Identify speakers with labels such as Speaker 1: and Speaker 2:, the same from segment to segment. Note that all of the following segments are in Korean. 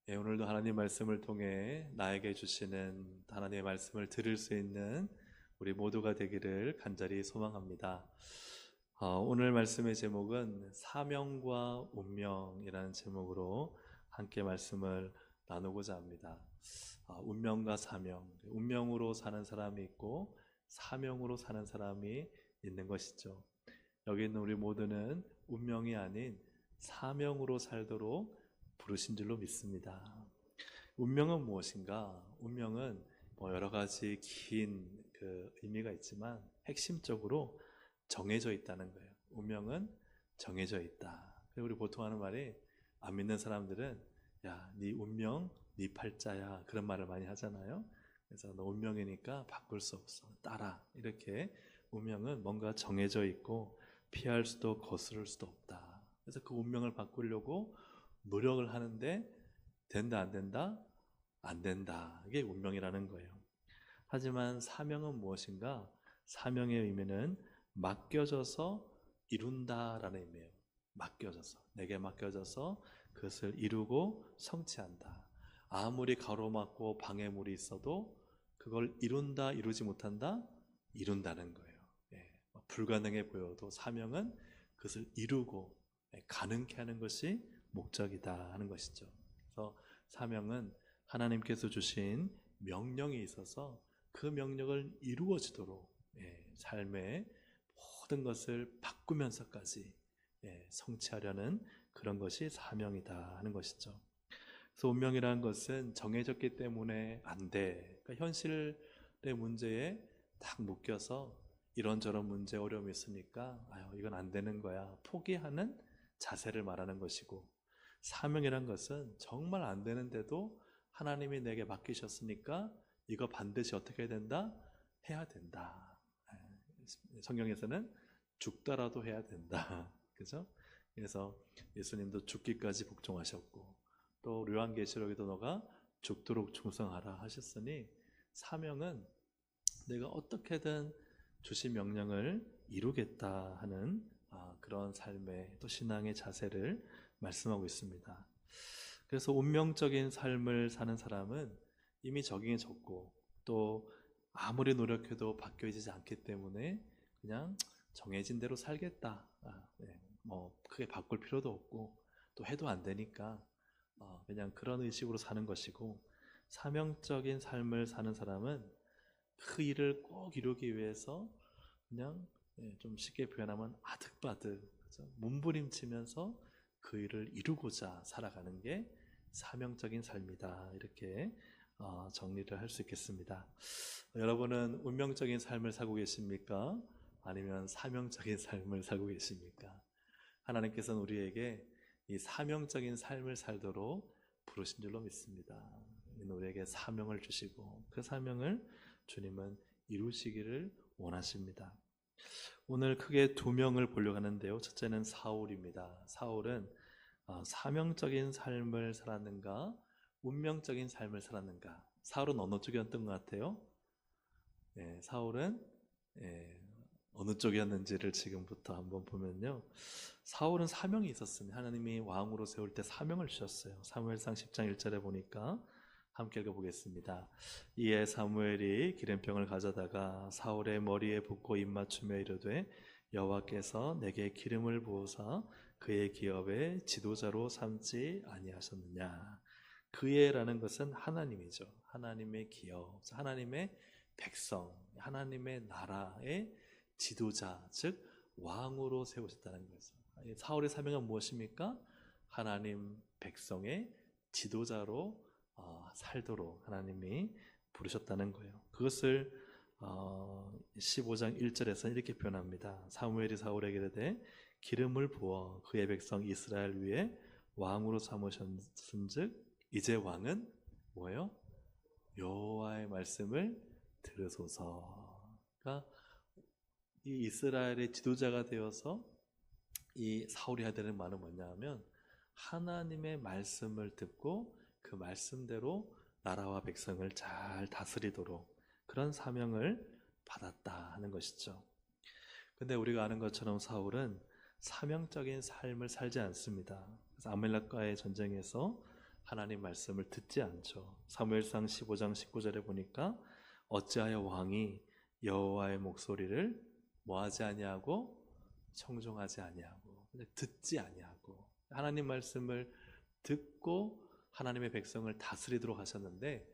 Speaker 1: 오늘도 하나님 말씀을 통해 나에게 주시는 하나님의 말씀을 들을 수 있는 우리 모두가 되기를 간절히 소망합니다. 오늘 말씀의 제목은 사명과 운명이라는 제목으로 함께 말씀을 나누고자 합니다. 운명과 사명, 운명으로 사는 사람이 있고 사명으로 사는 사람이 있는 것이죠. 여기 있는 우리 모두는 운명이 아닌 사명으로 살도록 부르신 줄로 믿습니다. 운명은 무엇인가? 운명은 여러 가지 긴 의미가 있지만 핵심적으로 정해져 있다는 거예요. 운명은 정해져 있다. 우리 보통 하는 말이, 안 믿는 사람들은 야, 네 운명, 네 팔자야, 그런 말을 많이 하잖아요. 그래서 너 운명이니까 바꿀 수 없어, 따라, 이렇게. 운명은 뭔가 정해져 있고 피할 수도 거스를 수도 없다. 그래서 그 운명을 바꾸려고 노력을 하는데 된다 안 된다? 안 된다. 이게 운명이라는 거예요. 하지만 사명은 무엇인가? 사명의 의미는 맡겨져서 이룬다라는 의미예요. 맡겨져서, 내게 맡겨져서 그것을 이루고 성취한다. 아무리 가로막고 방해물이 있어도 그걸 이룬다, 이루지 못한다? 이룬다는 거예요. 불가능해 보여도 사명은 그것을 이루고 가능케 하는 것이 목적이다 하는 것이죠. 그래서 사명은 하나님께서 주신 명령이 있어서 그 명령을 이루어지도록 삶의 모든 것을 바꾸면서까지 성취하려는 그런 것이 사명이다 하는 것이죠. 그래서 운명이라는 것은 정해졌기 때문에 안 돼. 그러니까 현실의 문제에 딱 묶여서 이런저런 문제 어려움이 있으니까 아유, 이건 안 되는 거야, 포기하는 자세를 말하는 것이고, 사명이란 것은 정말 안 되는데도 하나님이 내게 맡기셨으니까 이거 반드시 어떻게 해야 된다? 해야 된다. 성경에서는 죽더라도 해야 된다. 그죠? 그래서 예수님도 죽기까지 복종하셨고, 또 요한계시록에도 너가 죽도록 충성하라 하셨으니, 사명은 내가 어떻게든 주신 명령을 이루겠다 하는 그런 삶의, 또 신앙의 자세를 말씀하고 있습니다. 그래서 운명적인 삶을 사는 사람은 이미 적응해졌고, 또 아무리 노력해도 바뀌어지지 않기 때문에 그냥 정해진 대로 살겠다, 뭐 크게 바꿀 필요도 없고 또 해도 안 되니까 그냥 그런 의식으로 사는 것이고, 사명적인 삶을 사는 사람은 그 일을 꼭 이루기 위해서 그냥 좀 쉽게 표현하면 아득바득, 그죠? 몸부림치면서 그 일을 이루고자 살아가는 게 사명적인 삶이다, 이렇게 정리를 할 수 있겠습니다. 여러분은 운명적인 삶을 살고 계십니까? 아니면 사명적인 삶을 살고 계십니까? 하나님께서는 우리에게 이 사명적인 삶을 살도록 부르신 줄로 믿습니다. 우리에게 사명을 주시고 그 사명을 주님은 이루시기를 원하십니다. 오늘 크게 두 명을 보려고 하는데요. 첫째는 사울입니다. 사울은 사명적인 삶을 살았는가, 운명적인 삶을 살았는가? 사울은 어느 쪽이었던 것 같아요? 사울은 어느 쪽이었는지를 지금부터 한번 보면요, 사울은 사명이 있었습니다. 하나님이 왕으로 세울 때 사명을 주셨어요. 사무엘상 10장 1절에 보니까 함께 읽어보겠습니다. 이에 사무엘이 기름병을 가져다가 사울의 머리에 붓고 입맞추며 이르되, 여호와께서 내게 기름을 부으사 그의 기업의 지도자로 삼지 아니하셨느냐. 그의라는 것은 하나님이죠. 하나님의 기업, 하나님의 백성, 하나님의 나라의 지도자, 즉 왕으로 세우셨다는 것이죠. 사울의 사명은 무엇입니까? 하나님 백성의 지도자로 살도록 하나님이 부르셨다는 거예요. 그것을 15장 1절에서 이렇게 표현합니다. 사무엘이 사울에게 이르되, 기름을 부어 그의 백성 이스라엘 위에 왕으로 삼으셨은즉 이제 왕은 뭐예요? 여호와의 말씀을 들으소서. 그러니까 이 이스라엘의 지도자가 되어서 이 사울이 해야 되는 말은 뭐냐면, 하나님의 말씀을 듣고 그 말씀대로 나라와 백성을 잘 다스리도록 그런 사명을 받았다 하는 것이죠. 근데 우리가 아는 것처럼 사울은 사명적인 삶을 살지 않습니다. 그래서 아말렉과의 전쟁에서 하나님 말씀을 듣지 않죠. 사무엘상 15장 19절에 보니까 어찌하여 왕이 여호와의 목소리를 뭐하지 아니하고 청종하지 아니하고 듣지 아니하고, 하나님 말씀을 듣고 하나님의 백성을 다스리도록 하셨는데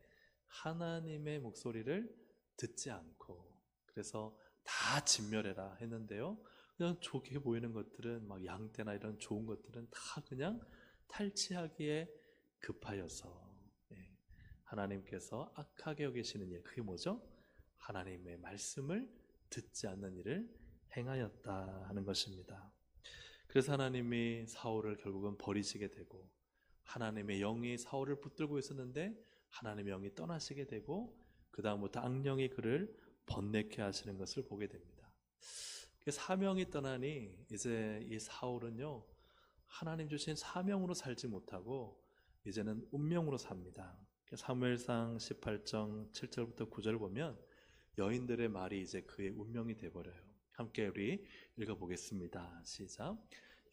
Speaker 1: 하나님의 목소리를 듣지 않고, 그래서 다 진멸해라 했는데요, 그냥 좋게 보이는 것들은 막 양떼나 이런 좋은 것들은 다 그냥 탈취하기에 급하여서, 하나님께서 악하게 여기시는 일, 그게 뭐죠? 하나님의 말씀을 듣지 않는 일을 행하였다 하는 것입니다. 그래서 하나님이 사울을 결국은 버리시게 되고, 하나님의 영이 사울을 붙들고 있었는데 하나님의 영이 떠나시게 되고, 그 다음부터 악령이 그를 번뇌케 하시는 것을 보게 됩니다. 사명이 떠나니 이제 이 사울은요, 하나님 주신 사명으로 살지 못하고 이제는 운명으로 삽니다. 사무엘상 18장 7절부터 9절을 보면 여인들의 말이 이제 그의 운명이 되어버려요. 함께 우리 읽어보겠습니다. 시작.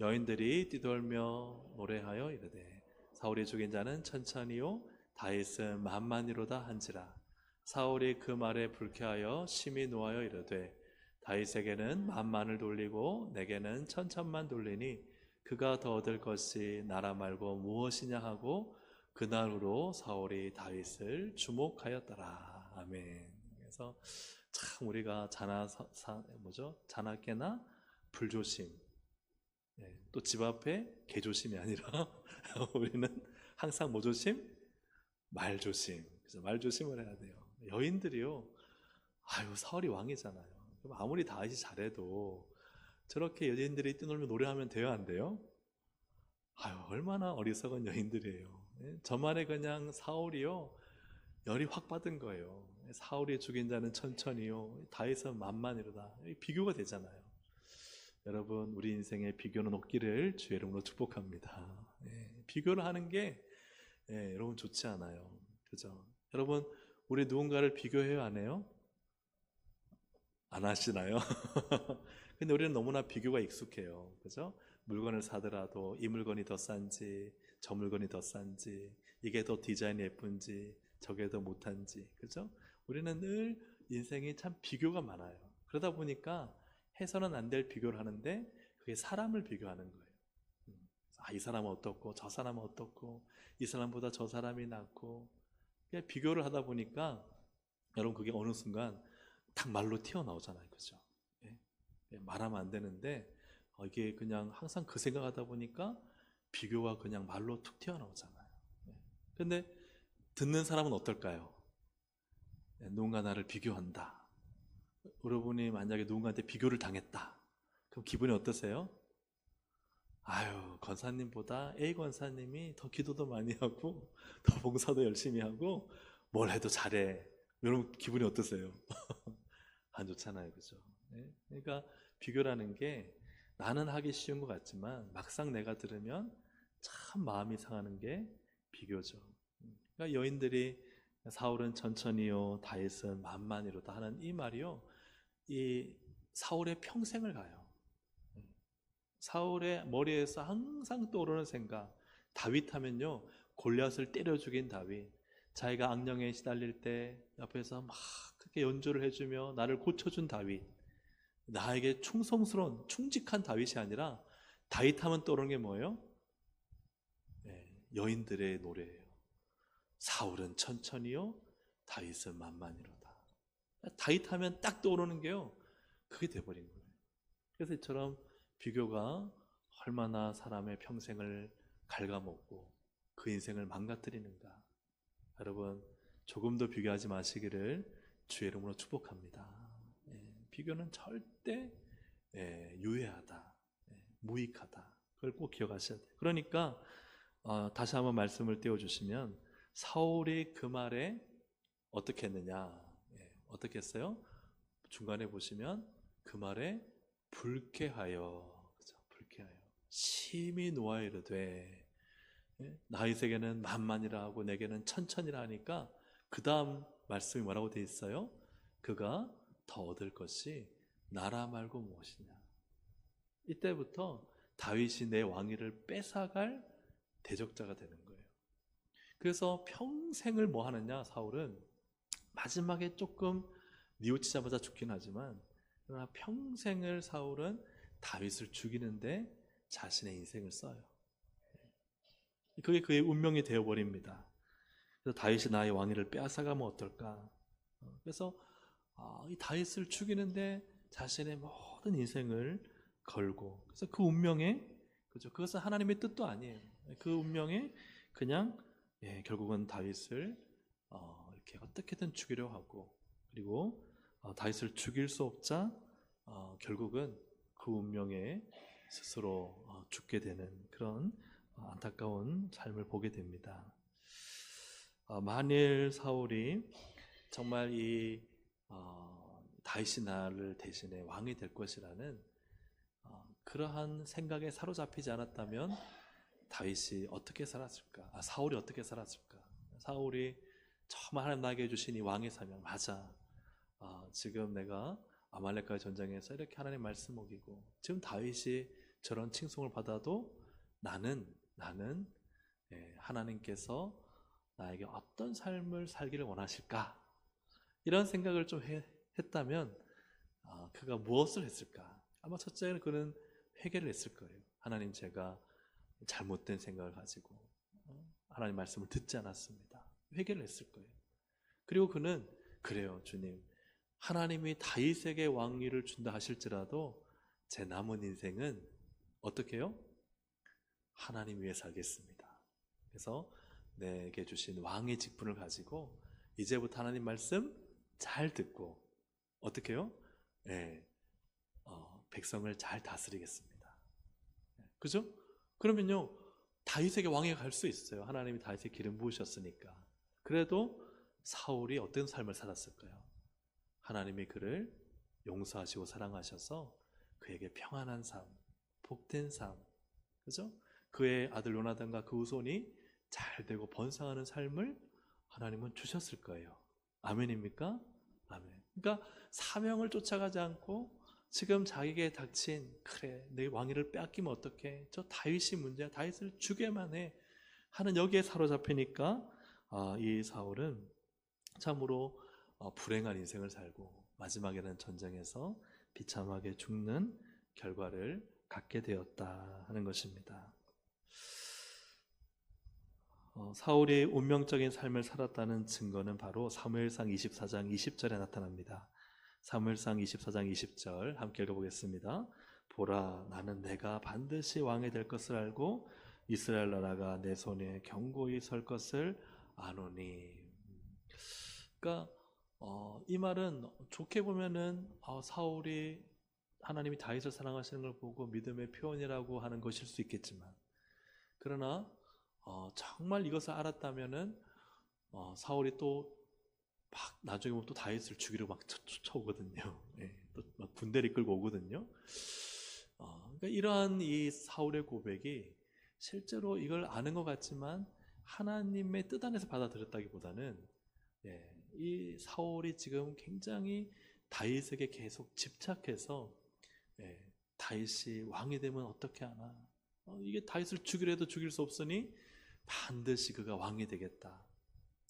Speaker 1: 여인들이 뛰돌며 노래하여 이르되 사울이 죽인 자는 천천히요 다윗은 만만히로다 한지라. 사울이 그 말에 불쾌하여 심히 노하여 이르되 다윗에게는 만만을 돌리고 내게는 천천만 돌리니 그가 더 얻을 것이 나라 말고 무엇이냐 하고 그날로 사울이 다윗을 주목하였더라. 아멘. 그래서 참 우리가 자나깨나 불조심, 또 집 앞에 개조심이 아니라 우리는 항상 뭐 조심? 말조심. 그래서 말조심을 해야 돼요. 여인들이요, 사울이 왕이잖아요. 그럼 아무리 다윗이 잘해도 저렇게 여인들이 뛰놀며 노래하면 돼요, 안 돼요? 얼마나 어리석은 여인들이에요. 저만에 그냥 사울이요, 열이 확 받은 거예요. 사울이 죽인 자는 천천히요 다윗은 만만이로다. 비교가 되잖아요. 여러분, 우리 인생에 비교는 없기를 주의 이름으로 축복합니다. 비교를 하는 게 여러분 좋지 않아요. 그죠? 여러분, 우리 누군가를 비교해요, 안 해요? 안 하시나요? 근데 우리는 너무나 비교가 익숙해요. 그죠? 물건을 사더라도 이 물건이 더 싼지, 저 물건이 더 싼지, 이게 더 디자인이 예쁜지, 저게 더 못한지, 그죠? 우리는 늘 인생이 참 비교가 많아요. 그러다 보니까 해서는 안 될 비교를 하는데 그게 사람을 비교하는 거예요. 이 사람은 어떻고 저 사람은 어떻고 이 사람보다 저 사람이 낫고, 비교를 하다 보니까 여러분 그게 어느 순간 딱 말로 튀어나오잖아요. 그죠? 말하면 안 되는데 이게 그냥 항상 그 생각하다 보니까 비교가 그냥 말로 툭 튀어나오잖아요. 근데 듣는 사람은 어떨까요? 누군가 나를 비교한다. 여러분이 만약에 누군가한테 비교를 당했다. 그럼 기분이 어떠세요? 권사님보다 A 권사님이 더 기도도 많이 하고 더 봉사도 열심히 하고 뭘 해도 잘해. 여러분 기분이 어떠세요? 안 좋잖아요. 그죠? 그러니까 비교라는 게 나는 하기 쉬운 것 같지만 막상 내가 들으면 참 마음이 상하는 게 비교죠. 그러니까 여인들이 사울은 천천히요 다윗은 만만히로다 하는 이 말이요, 이 사울의 평생을 가요. 사울의 머리에서 항상 떠오르는 생각, 다윗 하면요 골리앗을 때려 죽인 다윗, 자기가 악령에 시달릴 때 옆에서 막 그렇게 연주를 해주며 나를 고쳐준 다윗, 나에게 충성스러운 충직한 다윗이 아니라 다윗 하면 떠오르는 게 뭐예요? 여인들의 노래예요. 사울은 천천히요 다윗은 만만히로다. 다윗 하면 딱 떠오르는 게요, 그게 돼버린 거예요. 그래서 이처럼 비교가 얼마나 사람의 평생을 갉아먹고 그 인생을 망가뜨리는가. 여러분, 조금도 비교하지 마시기를 주의 이름으로 축복합니다. 비교는 절대 유해하다, 무익하다. 그걸 꼭 기억하셔야 돼요. 그러니까 다시 한번 말씀을 떼어주시면 사울이 그 말에 어떻게 했느냐, 어떻게 했어요? 중간에 보시면 그 말에 불쾌하여, 그죠? 불쾌하여 심히 노하여 이르되, 다윗에게는 만만이라 하고 내게는 천천이라 하니까 그 다음 말씀이 뭐라고 되어 있어요? 그가 더 얻을 것이 나라 말고 무엇이냐. 이때부터 다윗이 내 왕위를 뺏어갈 대적자가 되는 거예요. 그래서 평생을 뭐 하느냐, 사울은 마지막에 조금 뉘우치자마자 죽긴 하지만, 그러나 평생을 사울은 다윗을 죽이는데 자신의 인생을 써요. 그게 그의 운명이 되어버립니다. 그래서 다윗이 나의 왕위를 빼앗아가면 어떨까? 그래서 이 다윗을 죽이는데 자신의 모든 인생을 걸고, 그래서 그 운명에, 그죠? 그것은 하나님의 뜻도 아니에요. 그 운명에 그냥 결국은 다윗을 이렇게 어떻게든 죽이려 하고, 그리고 다윗을 죽일 수 없자 결국은 그 운명에 스스로 죽게 되는 그런 안타까운 삶을 보게 됩니다. 만일 사울이 정말 이 다윗이 나를 대신해 왕이 될 것이라는 그러한 생각에 사로잡히지 않았다면 다윗이 어떻게 살았을까? 사울이 어떻게 살았을까? 사울이 정말 하나님 나에게 주신 이 왕의 사명, 맞아. 지금 내가 아말렉과의 전쟁에서 이렇게 하나님 말씀 어기고, 지금 다윗이 저런 칭송을 받아도 나는 하나님께서 나에게 어떤 삶을 살기를 원하실까? 이런 생각을 좀 했다면 그가 무엇을 했을까? 아마 첫째는 그는 회개를 했을 거예요. 하나님, 제가 잘못된 생각을 가지고 하나님 말씀을 듣지 않았습니다. 회개를 했을 거예요. 그리고 그는, 그래요 주님, 하나님이 다윗에게 왕위를 준다 하실지라도 제 남은 인생은 어떻게 해요? 하나님 위해 살겠습니다. 그래서 내게 주신 왕의 직분을 가지고 이제부터 하나님 말씀 잘 듣고 어떻게 해요? 백성을 잘 다스리겠습니다. 그죠? 그러면요, 다윗에게 왕위가 갈 수 있어요. 하나님이 다윗의 기름 부으셨으니까. 그래도 사울이 어떤 삶을 살았을까요? 하나님이 그를 용서하시고 사랑하셔서 그에게 평안한 삶, 복된 삶, 그죠? 그의 아들 요나단과 그 후손이 잘 되고 번성하는 삶을 하나님은 주셨을 거예요. 아멘입니까? 아멘. 그러니까 사명을 쫓아가지 않고 지금 자기에게 닥친, 그래 내 왕위를 빼앗기면 어떡해, 저 다윗이 문제야, 다윗을 죽여야만 해 하는 여기에 사로잡히니까 이 사울은 참으로 불행한 인생을 살고 마지막에는 전쟁에서 비참하게 죽는 결과를 갖게 되었다 하는 것입니다. 사울이 운명적인 삶을 살았다는 증거는 바로 사무엘상 24장 20절에 나타납니다. 사무엘상 24장 20절 함께 읽어보겠습니다. 보라, 나는 내가 반드시 왕이 될 것을 알고 이스라엘 나라가 내 손에 견고히 설 것을 아노니. 그러니까 이 말은 좋게 보면은 사울이 하나님이 다윗을 사랑하시는 걸 보고 믿음의 표현이라고 하는 것일 수 있겠지만, 그러나 정말 이것을 알았다면은 사울이 또 막 나중에 보면 또 다윗을 죽이려 막 쫓아오거든요. 또 막 군대를 이끌고 오거든요. 그러니까 이러한 이 사울의 고백이 실제로 이걸 아는 것 같지만 하나님의 뜻 안에서 받아들였다기보다는 이 사울이 지금 굉장히 다윗에게 계속 집착해서 다윗이 왕이 되면 어떻게 하나, 이게 다윗을 죽이려 해도 죽일 수 없으니 반드시 그가 왕이 되겠다.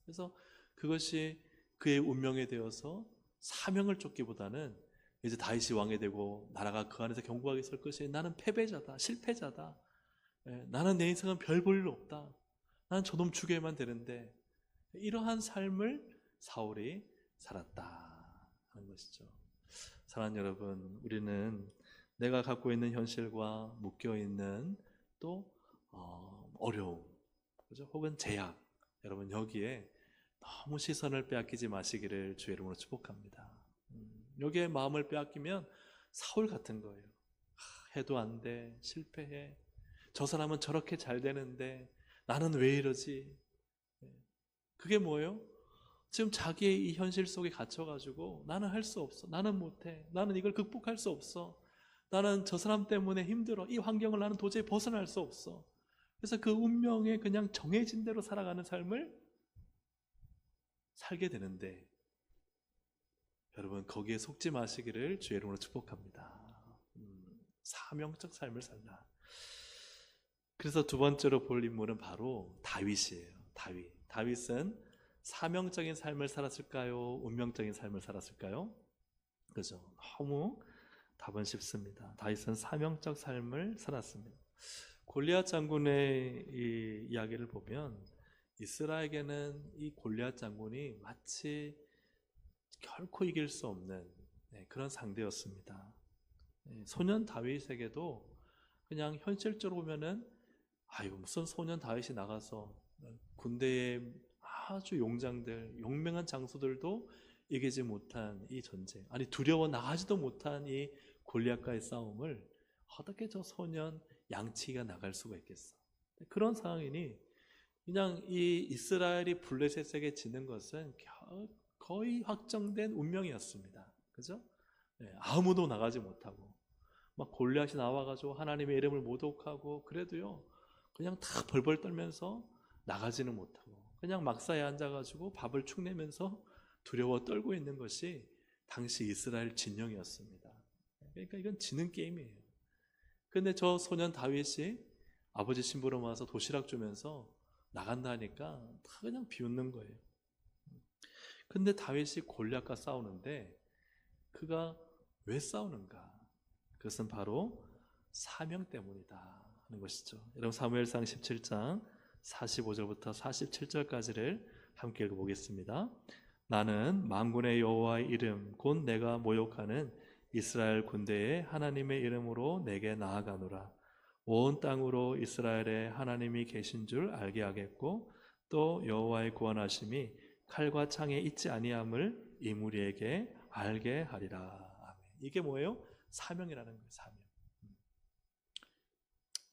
Speaker 1: 그래서 그것이 그의 운명이 되어서 사명을 쫓기보다는 이제 다윗이 왕이 되고 나라가 그 안에서 견고하게 설 것이, 나는 패배자다, 실패자다, 나는 내 인생은 별 볼 일 없다, 나는 저놈 죽여야만 되는데, 이러한 삶을 사울이 살았다 하는 것이죠. 사랑하는 여러분, 우리는 내가 갖고 있는 현실과 묶여있는 또 어려움, 그죠? 혹은 제약, 여러분 여기에 너무 시선을 빼앗기지 마시기를 주의 이름으로 축복합니다. 여기에 마음을 빼앗기면 사울 같은 거예요. 해도 안 돼, 실패해, 저 사람은 저렇게 잘 되는데 나는 왜 이러지? 그게 뭐예요? 지금 자기의 이 현실 속에 갇혀가지고 나는 할 수 없어, 나는 못해, 나는 이걸 극복할 수 없어, 나는 저 사람 때문에 힘들어, 이 환경을 나는 도저히 벗어날 수 없어. 그래서 그 운명에 그냥 정해진 대로 살아가는 삶을 살게 되는데, 여러분 거기에 속지 마시기를 주의 이름으로 축복합니다. 사명적 삶을 살라. 그래서 두 번째로 볼 인물은 바로 다윗이에요. 다윗은 사명적인 삶을 살았을까요? 운명적인 삶을 살았을까요? 그죠? 너무 답은 쉽습니다. 다윗은 사명적 삶을 살았습니다. 골리앗 장군의 이 이야기를 보면 이스라엘에게는 이 골리앗 장군이 마치 결코 이길 수 없는 그런 상대였습니다. 소년 다윗에게도 그냥 현실적으로 보면은 아유 무슨 소년 다윗이 나가서 군대에 아주 용장들 용맹한 장수들도 이기지 못한 이 전쟁, 아니 두려워 나가지도 못한 이 골리앗과의 싸움을 어떻게 저 소년 양치기가 나갈 수가 있겠어. 그런 상황이니 그냥 이 이스라엘이 블레셋에게 지는 것은 거의 확정된 운명이었습니다. 그죠? 아무도 나가지 못하고 막 골리앗이 나와가지고 하나님의 이름을 모독하고 그래도요 그냥 다 벌벌 떨면서 나가지는 못하고 그냥 막사에 앉아가지고 밥을 축내면서 두려워 떨고 있는 것이 당시 이스라엘 진영이었습니다. 그러니까 이건 지는 게임이에요. 근데 저 소년 다윗이 아버지 심부름 와서 도시락 주면서 나간다니까 다 그냥 비웃는 거예요. 근데 다윗이 골리앗과 싸우는데 그가 왜 싸우는가? 그것은 바로 사명 때문이다 하는 것이죠. 여러분 사무엘상 17장 45절부터 47절까지를 함께 읽어보겠습니다. 나는 만군의 여호와의 이름 곧 내가 모욕하는 이스라엘 군대의 하나님의 이름으로 내게 나아가노라. 온 땅으로 이스라엘의 하나님이 계신 줄 알게 하겠고 또 여호와의 구원하심이 칼과 창에 있지 아니함을 이 무리에게 알게 하리라. 아멘. 이게 뭐예요? 사명이라는 거예요. 사명.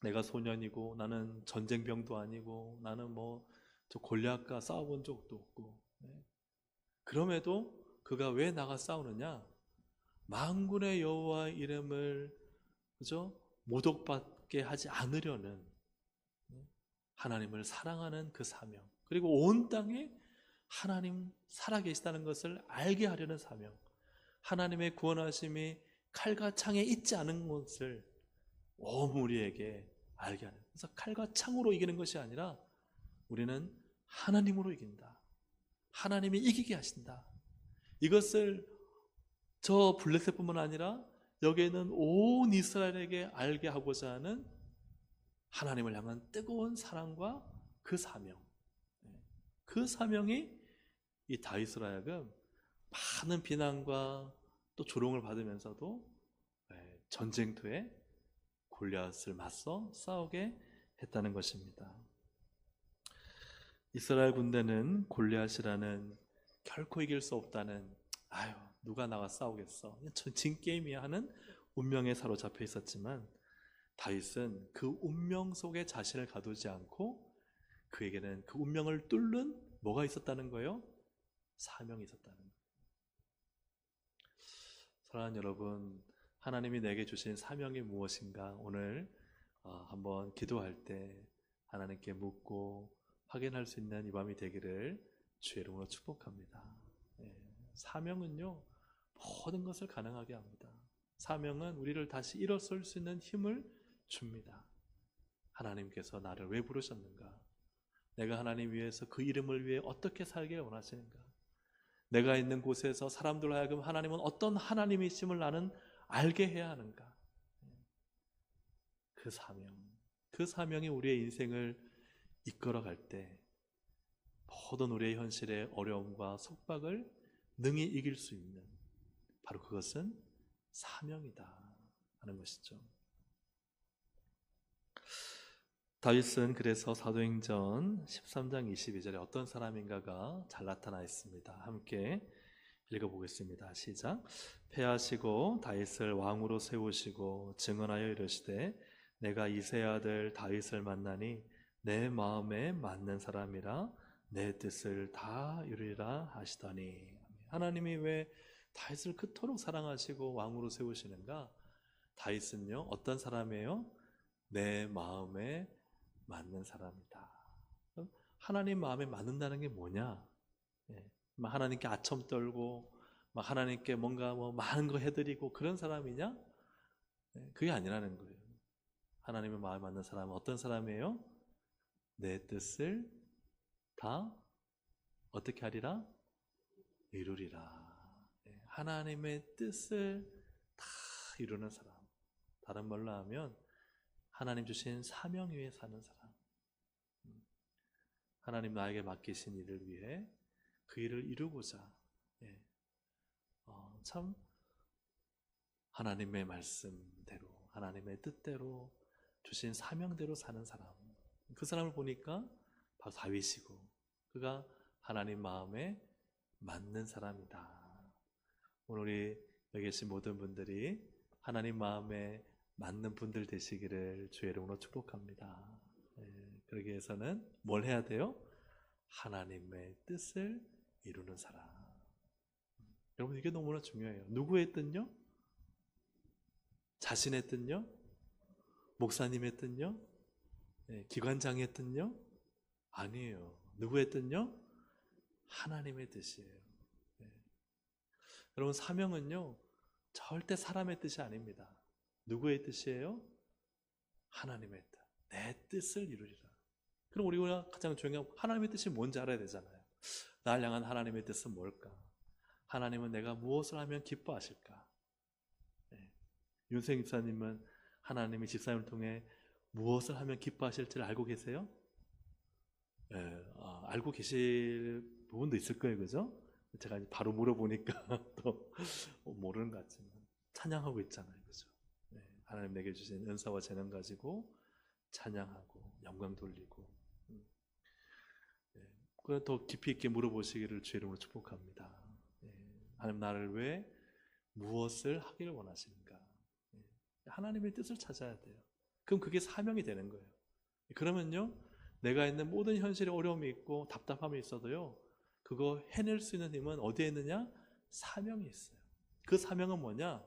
Speaker 1: 내가 소년이고 나는 전쟁병도 아니고 나는 뭐 저 골리앗과 싸워본 적도 없고 그럼에도 그가 왜 나가 싸우느냐? 만군의 여호와의 이름을 그죠? 모독받게 하지 않으려는 하나님을 사랑하는 그 사명, 그리고 온 땅에 하나님 살아계시다는 것을 알게 하려는 사명, 하나님의 구원하심이 칼과 창에 있지 않은 것을 온 무리에게 알게 하는. 그래서 칼과 창으로 이기는 것이 아니라 우리는 하나님으로 이긴다. 하나님이 이기게 하신다. 이것을 저 블레셋뿐만 아니라 여기에 있는 온 이스라엘에게 알게 하고자 하는 하나님을 향한 뜨거운 사랑과 그 사명, 그 사명이 이 다윗으로 하여금 많은 비난과 또 조롱을 받으면서도 전쟁터에 골리앗을 맞서 싸우게 했다는 것입니다. 이스라엘 군대는 골리앗이라는 결코 이길 수 없다는 아유 누가 나가 싸우겠어 진 게임이야 하는 운명에 사로잡혀 있었지만 다윗은 그 운명 속에 자신을 가두지 않고 그에게는 그 운명을 뚫는 뭐가 있었다는 거예요? 사명이 있었다는 거예요. 사랑하는 여러분, 하나님이 내게 주신 사명이 무엇인가 오늘 한번 기도할 때 하나님께 묻고 확인할 수 있는 이 밤이 되기를 주의 이름으로 축복합니다. 사명은요 모든 것을 가능하게 합니다. 사명은 우리를 다시 일어설 수 있는 힘을 줍니다. 하나님께서 나를 왜 부르셨는가? 내가 하나님 위해서 그 이름을 위해 어떻게 살길 원하시는가? 내가 있는 곳에서 사람들로 하여금 하나님은 어떤 하나님이심을 나는 알게 해야 하는가? 그 사명이 우리의 인생을 이끌어갈 때 모든 우리의 현실의 어려움과 속박을 능히 이길 수 있는 바로 그것은 사명이다 하는 것이죠. 다윗은 그래서 사도행전 13장 22절에 어떤 사람인가가 잘 나타나 있습니다. 함께 읽어보겠습니다. 시작. 패하시고 다윗을 왕으로 세우시고 증언하여 이르시되 내가 이새의 아들 다윗을 만나니 내 마음에 맞는 사람이라 내 뜻을 다 이루리라 하시더니. 하나님이 왜 다윗을 그토록 사랑하시고 왕으로 세우시는가? 다윗은요 어떤 사람이에요? 내 마음에 맞는 사람이다. 하나님 마음에 맞는다는 게 뭐냐? 막 하나님께 아첨 떨고 막 하나님께 뭔가 뭐 많은 거 해드리고 그런 사람이냐? 그게 아니라는 거예요. 하나님의 마음에 맞는 사람은 어떤 사람이에요? 내 뜻을 다 어떻게 하리라? 이루리라. 하나님의 뜻을 다 이루는 사람. 다른 말로 하면 하나님 주신 사명 위에 사는 사람. 하나님 나에게 맡기신 일을 위해 그 일을 이루고자 참 하나님의 말씀대로 하나님의 뜻대로 주신 사명대로 사는 사람. 그 사람을 보니까 바로 다윗이고 그가 하나님 마음에 맞는 사람이다. 오늘 우리 여기 계신 모든 분들이 하나님 마음에 맞는 분들 되시기를 주의 이름으로 축복합니다. 그러기 위해서는 뭘 해야 돼요? 하나님의 뜻을 이루는 사람. 여러분 이게 너무나 중요해요. 누구의 뜻요? 자신의 뜻요? 목사님의 뜻요? 기관장의 뜻요? 아니에요. 누구의 뜻요? 하나님의 뜻이에요. 여러분 사명은요 절대 사람의 뜻이 아닙니다. 누구의 뜻이에요? 하나님의 뜻. 내 뜻을 이루리라. 그럼 우리가 가장 중요한 하나님의 뜻이 뭔지 알아야 되잖아요. 나를 향한 하나님의 뜻은 뭘까? 하나님은 내가 무엇을 하면 기뻐하실까? 윤생 집사님은 하나님이 집사님을 통해 무엇을 하면 기뻐하실지를 알고 계세요? 알고 계실 부분도 있을 거예요, 그죠? 제가 바로 물어보니까 또 모르는 것 같지만 찬양하고 있잖아요, 그죠? 하나님 내게 주신 은사와 재능 가지고 찬양하고 영광 돌리고 그걸 더 깊이 있게 물어보시기를 주의 이름으로 축복합니다. 하나님 나를 왜 무엇을 하기를 원하시는가? 하나님의 뜻을 찾아야 돼요. 그럼 그게 사명이 되는 거예요. 그러면요 내가 있는 모든 현실에 어려움이 있고 답답함이 있어도요 그거 해낼 수 있는 힘은 어디에 있느냐? 사명이 있어요. 그 사명은 뭐냐?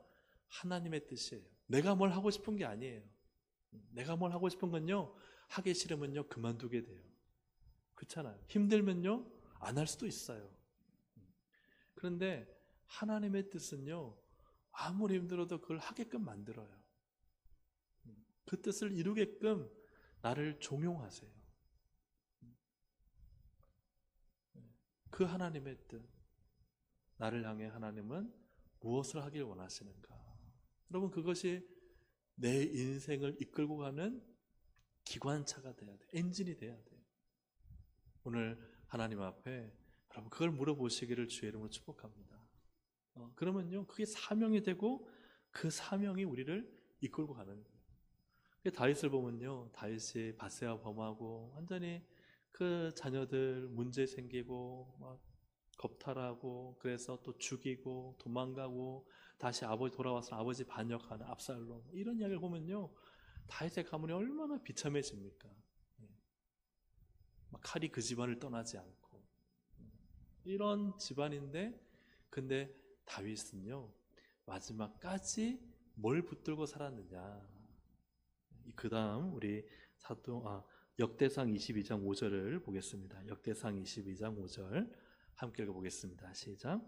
Speaker 1: 하나님의 뜻이에요. 내가 뭘 하고 싶은 게 아니에요. 내가 뭘 하고 싶은 건요 하기 싫으면요 그만두게 돼요. 그렇잖아요. 힘들면요 안 할 수도 있어요. 그런데 하나님의 뜻은요 아무리 힘들어도 그걸 하게끔 만들어요. 그 뜻을 이루게끔 나를 종용하세요. 그 하나님의 뜻, 나를 향해 하나님은 무엇을 하길 원하시는가? 여러분 그것이 내 인생을 이끌고 가는 기관차가 돼야 돼요. 엔진이 돼야 돼요. 오늘 하나님 앞에 여러분 그걸 물어보시기를 주의 이름으로 축복합니다. 그러면요 그게 사명이 되고 그 사명이 우리를 이끌고 가는 거예요. 다윗을 보면요 다윗이 밧세바 범하고 완전히 그 자녀들 문제 생기고 막 겁탈하고 그래서 또 죽이고 도망가고 다시 아버지 돌아와서 아버지 반역하는 압살롬 이런 이야기를 보면요 다윗의 가문이 얼마나 비참해집니까? 막 칼이 그 집안을 떠나지 않고 이런 집안인데 근데 다윗은요 마지막까지 뭘 붙들고 살았느냐? 그 다음 우리 역대상 22장 5절을 보겠습니다. 역대상 22장 5절 함께 읽어보겠습니다. 시작.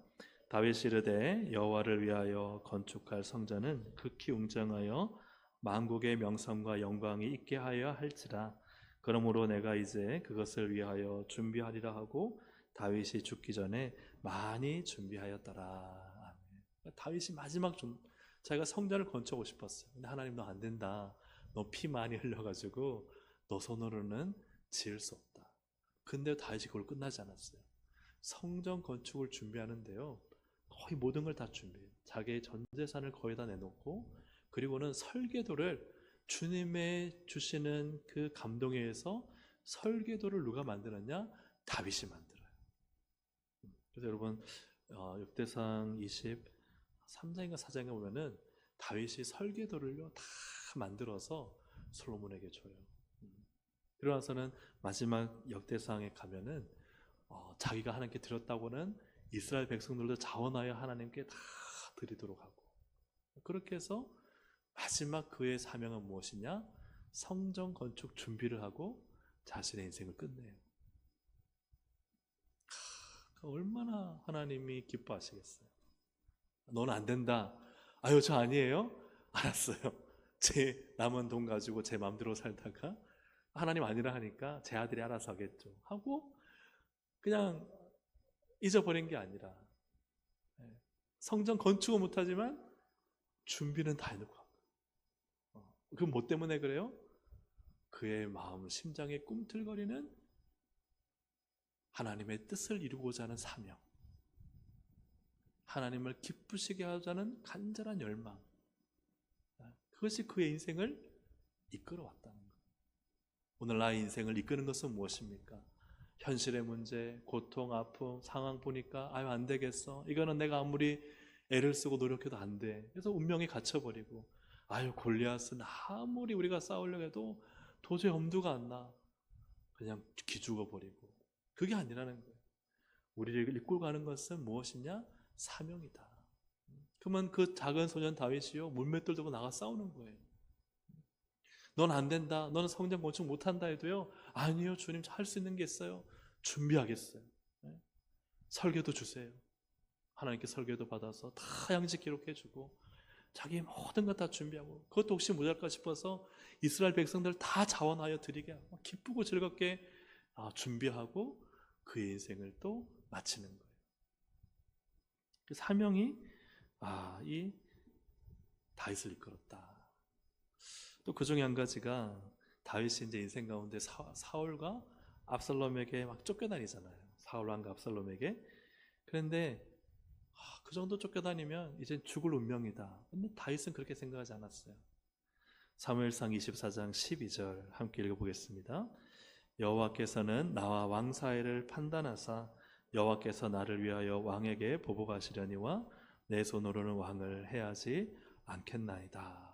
Speaker 1: 다윗이 이르되 여호와를 위하여 건축할 성전은 극히 웅장하여 만국의 명성과 영광이 있게 하여야 할지라. 그러므로 내가 이제 그것을 위하여 준비하리라 하고 다윗이 죽기 전에 많이 준비하였더라. 다윗이 마지막 자기가 성전을 건축하고 싶었어요. 근데 하나님 너 안 된다. 너 피 많이 흘려가지고 너 손으로는 지을 수 없다. 근데 다윗이 그걸 끝나지 않았어요. 성전 건축을 준비하는데요 거의 모든 걸 다 준비해요. 자기의 전 재산을 거의 다 내놓고 그리고는 설계도를 주님의 주시는 그 감동에 의해서 설계도를 누가 만드느냐? 다윗이 만들어요. 그래서 여러분 역대상 23장인가 4장에 보면은 다윗이 설계도를요 다 만들어서 솔로몬에게 줘요. 그러고 나서는 마지막 역대상에 가면은 자기가 하나님께 드렸다고는 이스라엘 백성들도 자원하여 하나님께 다 드리도록 하고 그렇게 해서 마지막 그의 사명은 무엇이냐? 성전 건축 준비를 하고 자신의 인생을 끝내요. 얼마나 하나님이 기뻐하시겠어요? 너는 안 된다. 아유 저 아니에요? 알았어요. 제 남은 돈 가지고 제 마음대로 살다가 하나님 아니라 하니까 제 아들이 알아서 하겠죠 하고 그냥 잊어버린 게 아니라 성전 건축은 못하지만 준비는 다 해놓고 간 거예요. 그건 뭐 때문에 그래요? 그의 마음, 심장에 꿈틀거리는 하나님의 뜻을 이루고자 하는 사명, 하나님을 기쁘시게 하자는 간절한 열망, 그것이 그의 인생을 이끌어왔다는 거예요. 오늘 나의 인생을 이끄는 것은 무엇입니까? 현실의 문제, 고통, 아픔, 상황 보니까 아유 안 되겠어, 이거는 내가 아무리 애를 쓰고 노력해도 안 돼, 그래서 운명에 갇혀버리고, 아유 골리앗은 아무리 우리가 싸우려고 해도 도저히 엄두가 안 나, 그냥 기죽어버리고. 그게 아니라는 거예요. 우리를 이끌고 가는 것은 무엇이냐? 사명이다. 그러면 그 작은 소년 다윗이요, 물맷돌 들고 나가 싸우는 거예요. 넌 안 된다, 너는 성전 건축 못한다 해도요, 아니요 주님, 할 수 있는 게 있어요, 준비하겠어요. 설교도 주세요. 하나님께 설교도 받아서 다 양식 기록해주고 자기 모든 것 다 준비하고, 그것도 혹시 모자랄까 싶어서 이스라엘 백성들 다 자원하여 드리게 하고 기쁘고 즐겁게 준비하고 그의 인생을 또 마치는 거예요. 그 사명이 이 다윗을 이끌었다. 또 그 중에 한 가지가, 다윗이 이제 인생 가운데 사울과 압살롬에게 막 쫓겨다니잖아요. 사울 왕과 압살롬에게. 그런데 그 정도 쫓겨다니면 이제 죽을 운명이다. 근데 다윗은 그렇게 생각하지 않았어요. 사무엘상 24장 12절 함께 읽어보겠습니다. 여호와께서는 나와 왕 사이를 판단하사 여호와께서 나를 위하여 왕에게 보복하시려니와 내 손으로는 왕을 해하지 않겠나이다.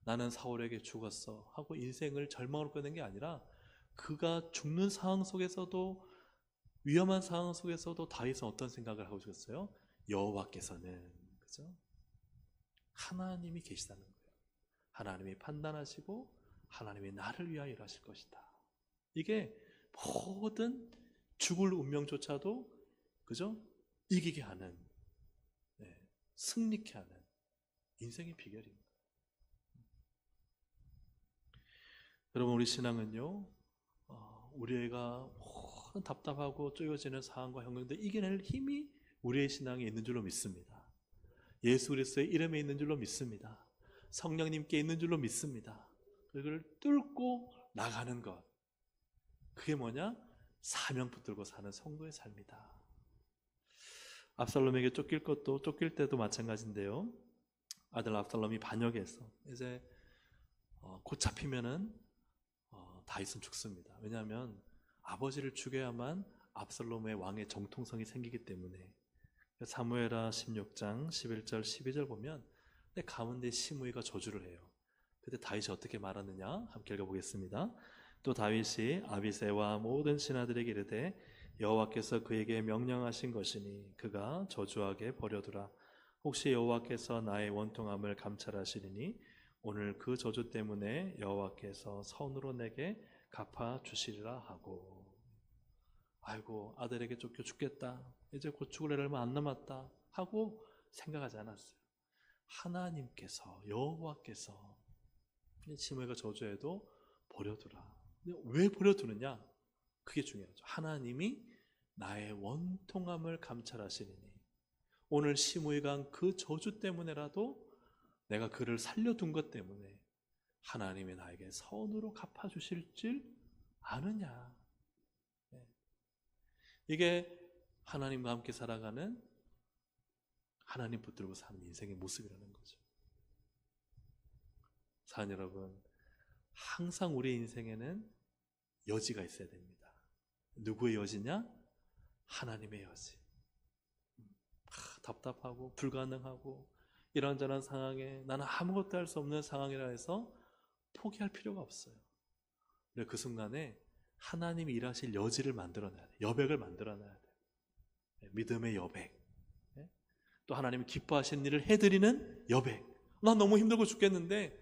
Speaker 1: 나는 사울에게 죽었어 하고 인생을 절망으로 끝낸 게 아니라, 그가 죽는 상황 속에서도, 위험한 상황 속에서도 다윗은 어떤 생각을 하고 죽었어요? 여호와께서는, 그죠? 하나님이 계시다는 거예요. 하나님이 판단하시고 하나님이 나를 위하여 일하실 것이다. 이게 모든 죽을 운명조차도, 그죠? 이기게 하는, 승리케 하는 인생의 비결입니다. 여러분, 우리 신앙은요, 우리가 모든 답답하고 쪼여지는 상황과 형경들 이겨낼 힘이 우리의 신앙에 있는 줄로 믿습니다. 예수 그리스도의 이름에 있는 줄로 믿습니다. 성령님께 있는 줄로 믿습니다. 그걸 뚫고 나가는 것, 그게 뭐냐? 사명 붙들고 사는 성도의 삶이다. 압살롬에게 쫓길 때도 마찬가지인데요. 아들 압살롬이 반역해서 이제 곧 잡히면은 다윗은 죽습니다. 왜냐하면 아버지를 죽여야만 압살롬의 왕의 정통성이 생기기 때문에. 사무엘하 16장 11절 12절 보면 내 가운데 시므이가 저주를 해요. 그때 다윗이 어떻게 말하느냐 함께 읽어보겠습니다. 또 다윗이 아비새와 모든 신하들에게 이르되 여호와께서 그에게 명령하신 것이니 그가 저주하게 버려두라. 혹시 여호와께서 나의 원통함을 감찰하시리니 오늘 그 저주 때문에 여호와께서 선으로 내게 갚아주시리라 하고. 아이고, 아들에게 쫓겨 죽겠다, 이제 곧 죽을 애 얼마 안 남았다 하고 생각하지 않았어요. 하나님께서, 여호와께서 시므이가 저주해도 버려두라. 왜 버려두느냐? 그게 중요하죠. 하나님이 나의 원통함을 감찰하시리니 오늘 시므이가 한 그 저주 때문에라도 내가 그를 살려둔 것 때문에 하나님이 나에게 선으로 갚아주실 줄 아느냐. 이게 하나님과 함께 살아가는, 하나님 붙들고 사는 인생의 모습이라는 거죠. 사랑 여러분, 항상 우리 인생에는 여지가 있어야 됩니다. 누구의 여지냐? 하나님의 여지. 답답하고 불가능하고 이런저런 상황에 나는 아무것도 할 수 없는 상황이라 해서 포기할 필요가 없어요. 근데 그 순간에 하나님이 일하실 여지를 만들어내야 돼요. 여백을 만들어내야 돼요. 믿음의 여백. 또 하나님이 기뻐하시는 일을 해드리는 여백. 난 너무 힘들고 죽겠는데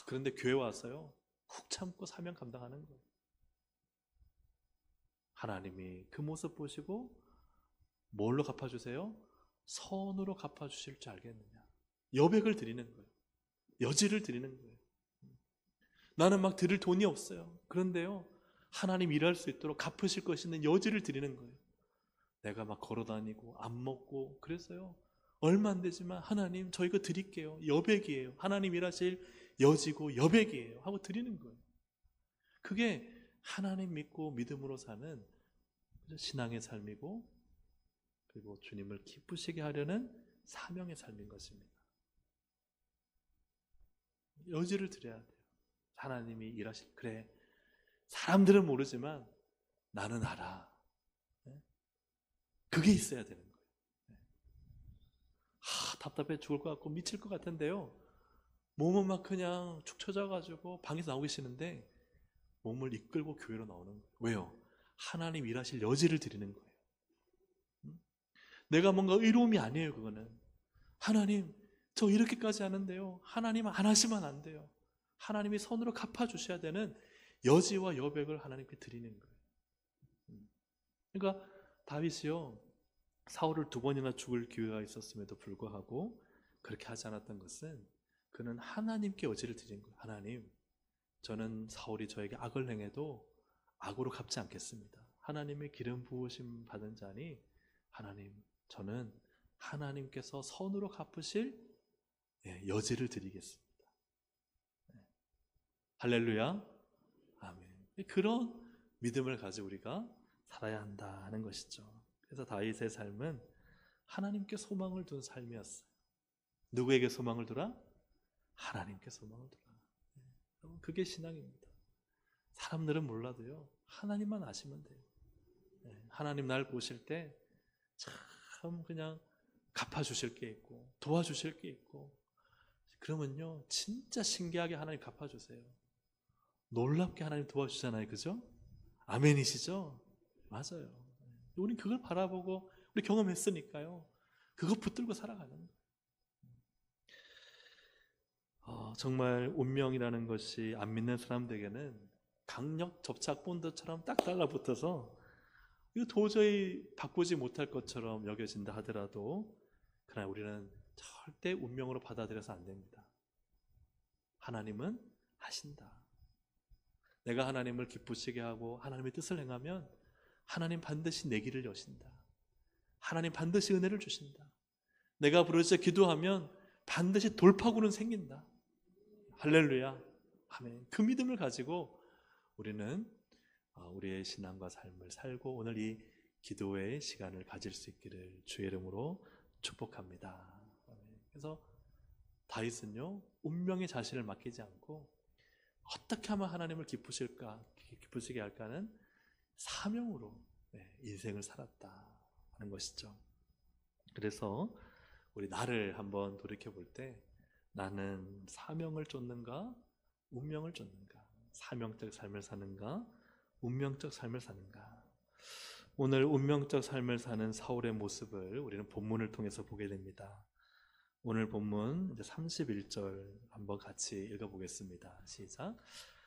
Speaker 1: 그런데 교회 와서요 훅 참고 사명 감당하는 거예요. 하나님이 그 모습 보시고 뭘로 갚아주세요? 선으로 갚아주실 줄 알겠느냐. 여백을 드리는 거예요. 여지를 드리는 거예요. 나는 막 드릴 돈이 없어요. 그런데요 하나님 일할 수 있도록 갚으실 것이 있는 여지를 드리는 거예요. 내가 막 걸어다니고 안 먹고 그랬어요. 얼마 안 되지만 하나님 저 이거 드릴게요. 여백이에요. 하나님 일하실 여지고 여백이에요 하고 드리는 거예요. 그게 하나님 믿고 믿음으로 사는 신앙의 삶이고, 그리고 주님을 기쁘시게 하려는 사명의 삶인 것입니다. 여지를 드려야 돼요. 하나님이 일하실, 그래 사람들은 모르지만 나는 알아. 그게 있어야 되는 거예요. 답답해 죽을 것 같고 미칠 것 같은데요, 몸은 막 그냥 축 처져가지고 방에서 나오기 싫은데 몸을 이끌고 교회로 나오는 거예요. 왜요? 하나님 일하실 여지를 드리는 거예요. 내가 뭔가 의로움이 아니에요. 그거는 하나님 저 이렇게까지 하는데요, 하나님 안 하시면 안 돼요. 하나님이 선으로 갚아주셔야 되는 여지와 여백을 하나님께 드리는 거예요. 그러니까 다윗이요, 사울을 2번이나 죽을 기회가 있었음에도 불구하고 그렇게 하지 않았던 것은 그는 하나님께 여지를 드린 거예요. 하나님, 저는 사울이 저에게 악을 행해도 악으로 갚지 않겠습니다. 하나님의 기름 부으심 받은 자니 하나님, 저는 하나님께서 선으로 갚으실 여지를 드리겠습니다. 할렐루야, 아멘. 그런 믿음을 가지고 우리가 살아야 한다는 것이죠. 그래서 다윗의 삶은 하나님께 소망을 둔 삶이었어요. 누구에게 소망을 두라? 하나님께 소망을 두라. 그게 신앙입니다. 사람들은 몰라도요, 하나님만 아시면 돼요. 하나님 날 보실 때 참 그냥 갚아주실 게 있고 도와주실 게 있고, 그러면요 진짜 신기하게 하나님 갚아주세요. 놀랍게 하나님 도와주잖아요. 그죠? 아멘이시죠? 맞아요. 우린 그걸 바라보고 우리 경험했으니까요, 그거 붙들고 살아가는 거예요. 정말 운명이라는 것이 안 믿는 사람들에게는 강력 접착 본드처럼 딱 달라붙어서 이거 도저히 바꾸지 못할 것처럼 여겨진다 하더라도, 그러나 우리는 절대 운명으로 받아들여서 안 됩니다. 하나님은 하신다. 내가 하나님을 기쁘시게 하고 하나님의 뜻을 행하면 하나님 반드시 내 길을 여신다. 하나님 반드시 은혜를 주신다. 내가 부르짖어 기도하면 반드시 돌파구는 생긴다. 할렐루야, 아멘. 그 믿음을 가지고 우리는 우리의 신앙과 삶을 살고 오늘 이 기도의 시간을 가질 수 있기를 주의 이름으로 축복합니다. 그래서 다윗은요, 운명의 자신을 맡기지 않고 어떻게 하면 하나님을 기쁘시게 할까는 사명으로 인생을 살았다 하는 것이죠. 그래서 우리 나를 한번 돌이켜 볼 때, 나는 사명을 쫓는가 운명을 쫓는가, 사명적 삶을 사는가 운명적 삶을 사는가. 오늘 운명적 삶을 사는 사울의 모습을 우리는 본문을 통해서 보게 됩니다. 오늘 본문 이제 31절 한번 같이 읽어보겠습니다. 시작.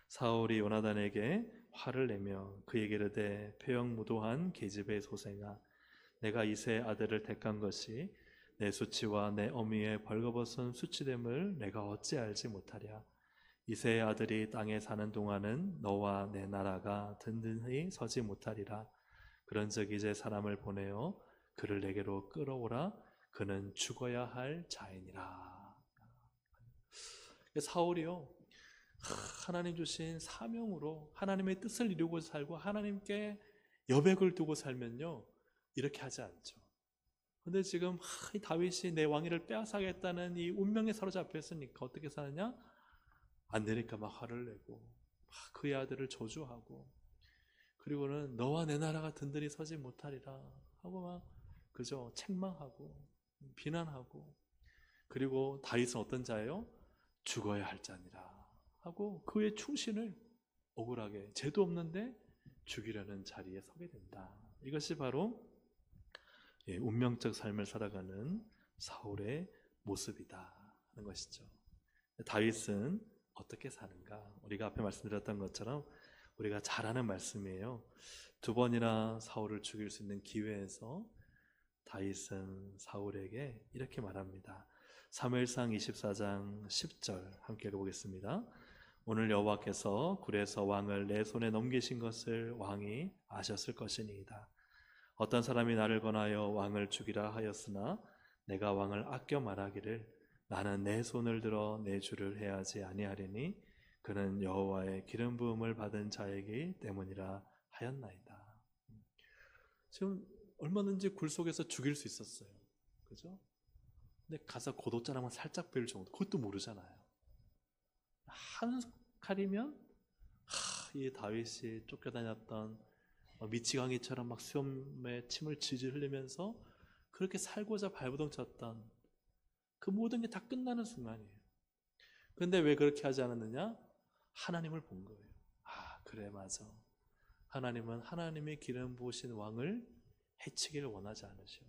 Speaker 1: 사울이 요나단에게 화를 내며 그에게 이르되 패역무도한 계집의 소생아, 내가 이새의 아들을 택한 것이 내 수치와 내 어미의 벌거벗은 수치됨을 내가 어찌 알지 못하랴. 이새의 아들이 땅에 사는 동안은 너와 내 나라가 든든히 서지 못하리라. 그런즉 이제 사람을 보내어 그를 내게로 끌어오라. 그는 죽어야 할 자이니라. 사울이요, 하나님 주신 사명으로 하나님의 뜻을 이루고 살고 하나님께 여백을 두고 살면요 이렇게 하지 않죠. 근데 지금 이 다윗이 내 왕위를 빼앗아겠다는 이 운명에 사로잡혔으니까 어떻게 사느냐? 안 되니까 막 화를 내고 막 그의 아들을 저주하고, 그리고는 너와 내 나라가 든든히 서지 못하리라 하고 막 그저 책망하고 비난하고, 그리고 다윗은 어떤 자예요? 죽어야 할 자니라 하고 그의 충신을 억울하게 죄도 없는데 죽이려는 자리에 서게 된다. 이것이 바로 운명적 삶을 살아가는 사울의 모습이다 하는 것이죠. 다윗은 어떻게 사는가? 우리가 앞에 말씀드렸던 것처럼 우리가 잘 아는 말씀이에요. 2번이나 사울을 죽일 수 있는 기회에서 다윗은 사울에게 이렇게 말합니다. 사무엘상 24장 10절 함께 읽어보겠습니다. 오늘 여호와께서 굴에서 왕을 내 손에 넘기신 것을 왕이 아셨을 것이니이다. 어떤 사람이 나를 권하여 왕을 죽이라 하였으나 내가 왕을 아껴 말하기를 나는 내 손을 들어 내 주를 해하지 아니하리니 그는 여호와의 기름 부음을 받은 자이기 때문이라 하였나이다. 지금 얼마든지 굴 속에서 죽일 수 있었어요. 그죠? 근데 가서 고독자랑만 살짝 베일 정도, 그것도 모르잖아요. 한 칼이면 이 다윗이 쫓겨다녔던 미치광이처럼 막 수염에 침을 질질 흘리면서 그렇게 살고자 발버둥 쳤던 그 모든 게 다 끝나는 순간이에요. 그런데 왜 그렇게 하지 않았느냐? 하나님을 본 거예요. 아, 그래, 맞아. 하나님은 하나님의 기름 부으신 왕을 해치기를 원하지 않으셔.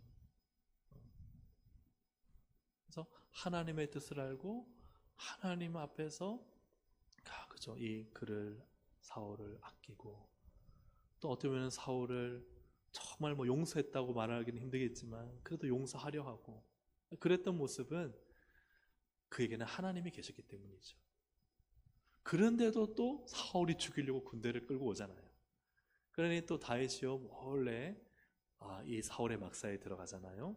Speaker 1: 그래서 하나님의 뜻을 알고 하나님 앞에서 그죠, 이 그를 사울을 아끼고, 또 어떻게 보면 사울을 정말 뭐 용서했다고 말하기는 힘들겠지만 그래도 용서하려 하고, 그랬던 모습은 그에게는 하나님이 계셨기 때문이죠. 그런데도 또 사울이 죽이려고 군대를 끌고 오잖아요. 그러니 또 다윗이요 몰래 이 사울의 막사에 들어가잖아요.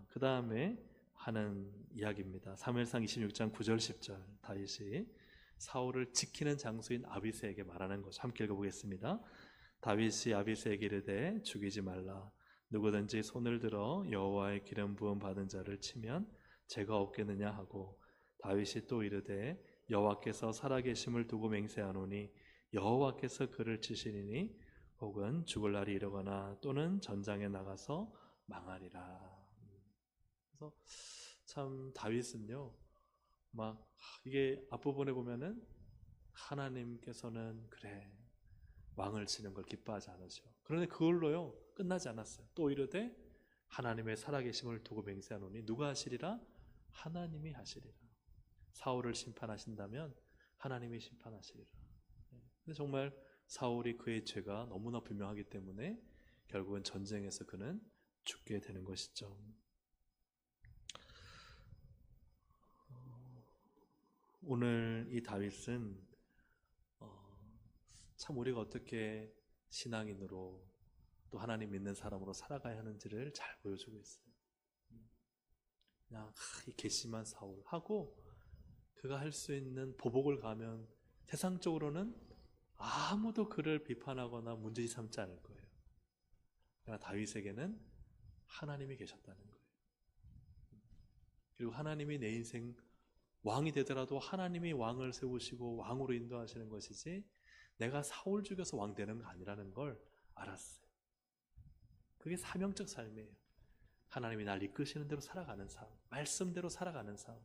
Speaker 1: 그 다음에 하는 이야기입니다. 사무엘상 26장 9절 10절, 다윗이 사울을 지키는 장수인 아비새에게 말하는 것을 함께 읽어보겠습니다. 다윗이 아비새에게 이르되 죽이지 말라. 누구든지 손을 들어 여호와의 기름 부음 받은 자를 치면 죄가 없겠느냐 하고, 다윗이 또 이르되 여호와께서 살아계심을 두고 맹세하노니 여호와께서 그를 치시리니 혹은 죽을 날이 이르거나 또는 전장에 나가서 망하리라. 그래서 참 다윗은요, 막 이게 앞부분에 보면은 하나님께서는 그래 왕을 치는 걸 기뻐하지 않으셔. 그런데 그걸로요 끝나지 않았어요. 또 이르되 하나님의 살아계심을 두고 맹세하노니 누가 하시리라? 하나님이 하시리라. 사울을 심판하신다면 하나님이 심판하시리라. 근데 정말 사울이 그의 죄가 너무나 분명하기 때문에 결국은 전쟁에서 그는 죽게 되는 것이죠. 오늘 이 다윗은 참 우리가 어떻게 신앙인으로 또 하나님 믿는 사람으로 살아가야 하는지를 잘 보여주고 있어요. 그냥 이 괘씸한 사울하고 그가 할 수 있는 보복을 가면 세상적으로는 아무도 그를 비판하거나 문제지 삼지 않을 거예요. 그러나 다윗에게는 하나님이 계셨다는 거예요. 그리고 하나님이 내 인생 왕이 되더라도 하나님이 왕을 세우시고 왕으로 인도하시는 것이지 내가 사울 죽여서 왕 되는 거 아니라는 걸 알았어요. 그게 사명적 삶이에요. 하나님이 날 이끄시는 대로 살아가는 삶, 말씀대로 살아가는 삶,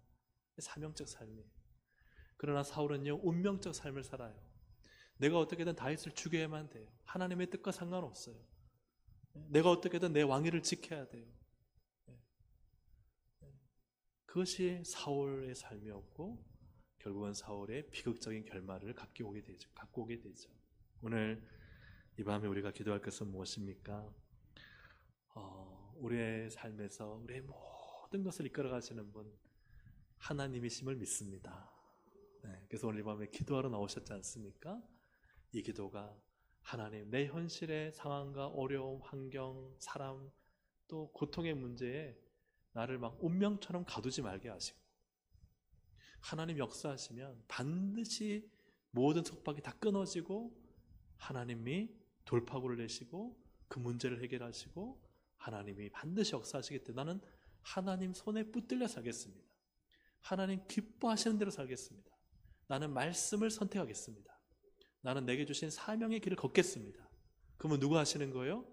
Speaker 1: 사명적 삶이에요. 그러나 사울은요 운명적 삶을 살아요. 내가 어떻게든 다윗을 죽여야만 돼요. 하나님의 뜻과 상관없어요. 내가 어떻게든 내 왕위를 지켜야 돼요. 그것이 사울의 삶이었고 결국은 사울의 비극적인 결말을 갖고 오게 되죠. 오늘 이 밤에 우리가 기도할 것은 무엇입니까? 우리의 삶에서 우리의 모든 것을 이끌어 가시는 분 하나님이심을 믿습니다. 그래서 오늘 이 밤에 기도하러 나오셨지 않습니까? 이 기도가 하나님, 내 현실의 상황과 어려움, 환경, 사람, 또 고통의 문제에 나를 막 운명처럼 가두지 말게 하시고, 하나님 역사하시면 반드시 모든 속박이 다 끊어지고 하나님이 돌파구를 내시고 그 문제를 해결하시고 하나님이 반드시 역사하시기 때문에 나는 하나님 손에 붙들려 살겠습니다. 하나님 기뻐하시는 대로 살겠습니다. 나는 말씀을 선택하겠습니다. 나는 내게 주신 사명의 길을 걷겠습니다. 그러면 누가 하시는 거예요?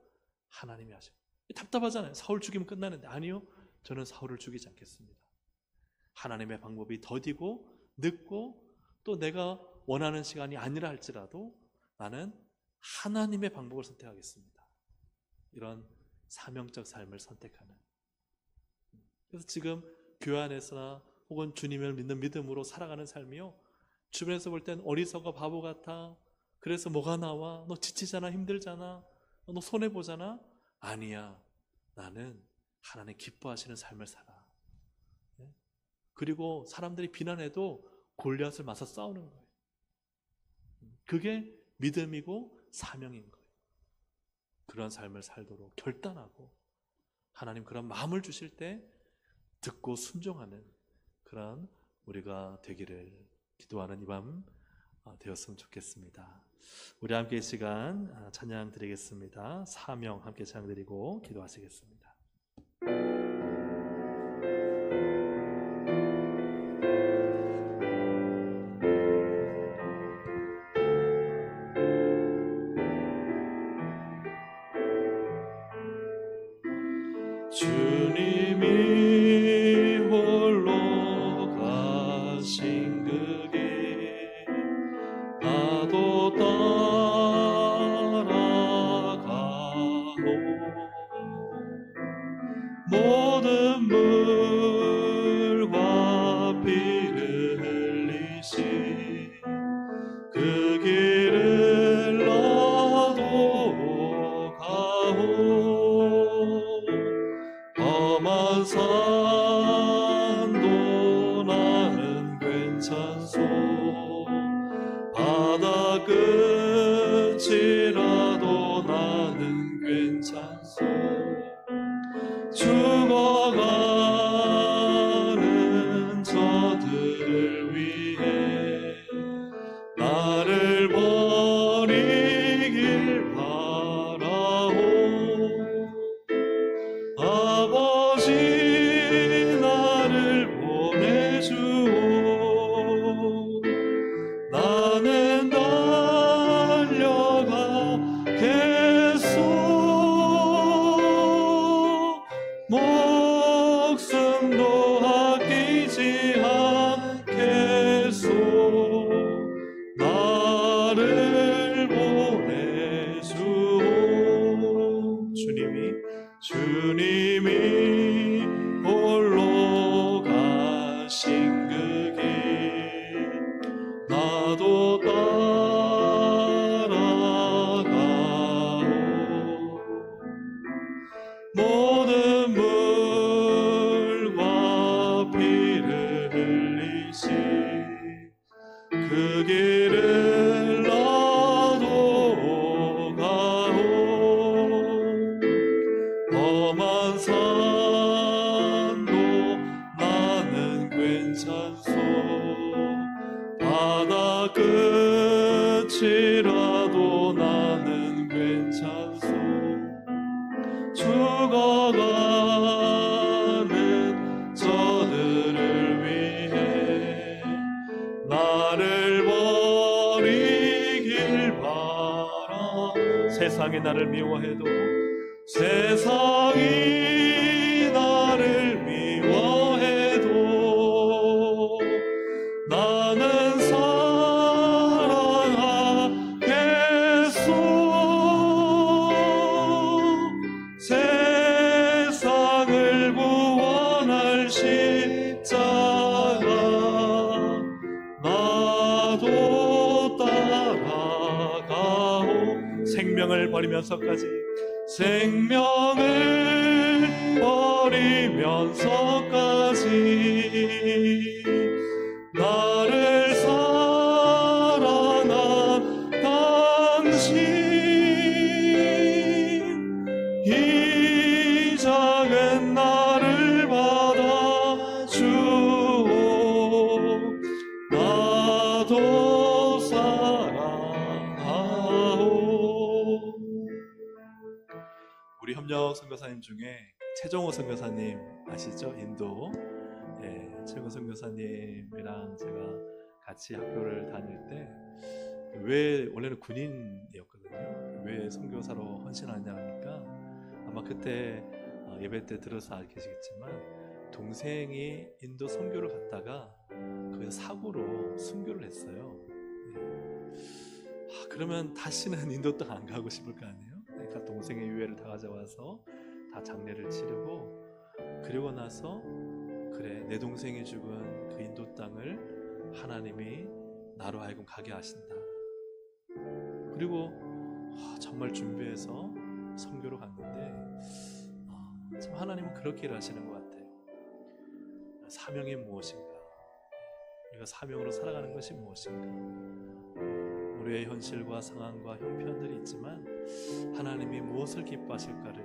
Speaker 1: 하나님이 하시고. 답답하잖아요. 사울 죽이면 끝나는데 아니요, 저는 사울을 죽이지 않겠습니다. 하나님의 방법이 더디고 늦고 또 내가 원하는 시간이 아니라 할지라도 나는 하나님의 방법을 선택하겠습니다. 이런 사명적 삶을 선택하는. 그래서 지금 교회 안에서나 혹은 주님을 믿는 믿음으로 살아가는 삶이요, 주변에서 볼 땐 어리석어 바보 같아. 그래서 뭐가 나와? 너 지치잖아, 힘들잖아, 너 손해보잖아. 아니야, 나는 하나님 기뻐하시는 삶을 살아. 그리고 사람들이 비난해도 골리앗을 맞서 싸우는 거예요. 그게 믿음이고 사명인 거예요. 그런 삶을 살도록 결단하고 하나님 그런 마음을 주실 때 듣고 순종하는 그런 우리가 되기를 기도하는 이 밤 되었으면 좋겠습니다. 우리 함께 이 시간 찬양 드리겠습니다. 사명 함께 찬양 드리고 기도하시겠습니다. 주님이 홀로 가신 그 길 나도 따라가고 모든 물과 피를 흘리신 그 길을 나도 가오 험한 산도 나는 괜찮소 바다 끝이라도 나는 괜찮소 죽어가는 저들을 위해 나를 버리길 바라오 아버지 나를 보내주오 나는 달려가겠소 목숨도 아끼지 않겠소 나를 보내주오 주님이 홀로 가신 그 길 나도 따라가오 모든 물과 피를 흘리신 그 길을 나도 가오 험한 산도 나는 괜찮소 바다 끝이라도 나는 괜찮소 죽어가는 저들을 위해 나를 버리길 바라 세상이 나를 미워해도 세상이 나를 미워해도 나는 사랑하겠소 세상을 구원할 십자가 나도 따라가오 생명을 버리면서까지 생명을 버리면서까지 나를 사랑한 당신 이 작은 나를 받아주오 나도 사랑하오 우리 협력 선교사님 중에 최정호 선교사님 아시죠? 인도 최정호 선교사님이랑 제가 같이 학교를 다닐 때 왜 원래는 군인이었거든요. 왜 선교사로 헌신하냐 하니까 아마 그때 예배 때 들어서 알겠지만 동생이 인도 선교를 갔다가 거기서 사고로 순교를 했어요. 그러면 다시는 인도 땅 안 가고 싶을 거 아니에요. 그러니까 동생의 유해를 다 가져와서 다 장례를 치르고 그리고 나서 그래 내 동생이 죽은 그 인도 땅을 하나님이 나로 하여금 가게 하신다. 그리고 정말 준비해서 선교로 갔는데 참 하나님은 그렇게 일하시는 것 같아요. 사명이 무엇인가? 우리가 사명으로 살아가는 것이 무엇인가? 우리의 현실과 상황과 형편들이 있지만 하나님이 무엇을 기뻐하실까를,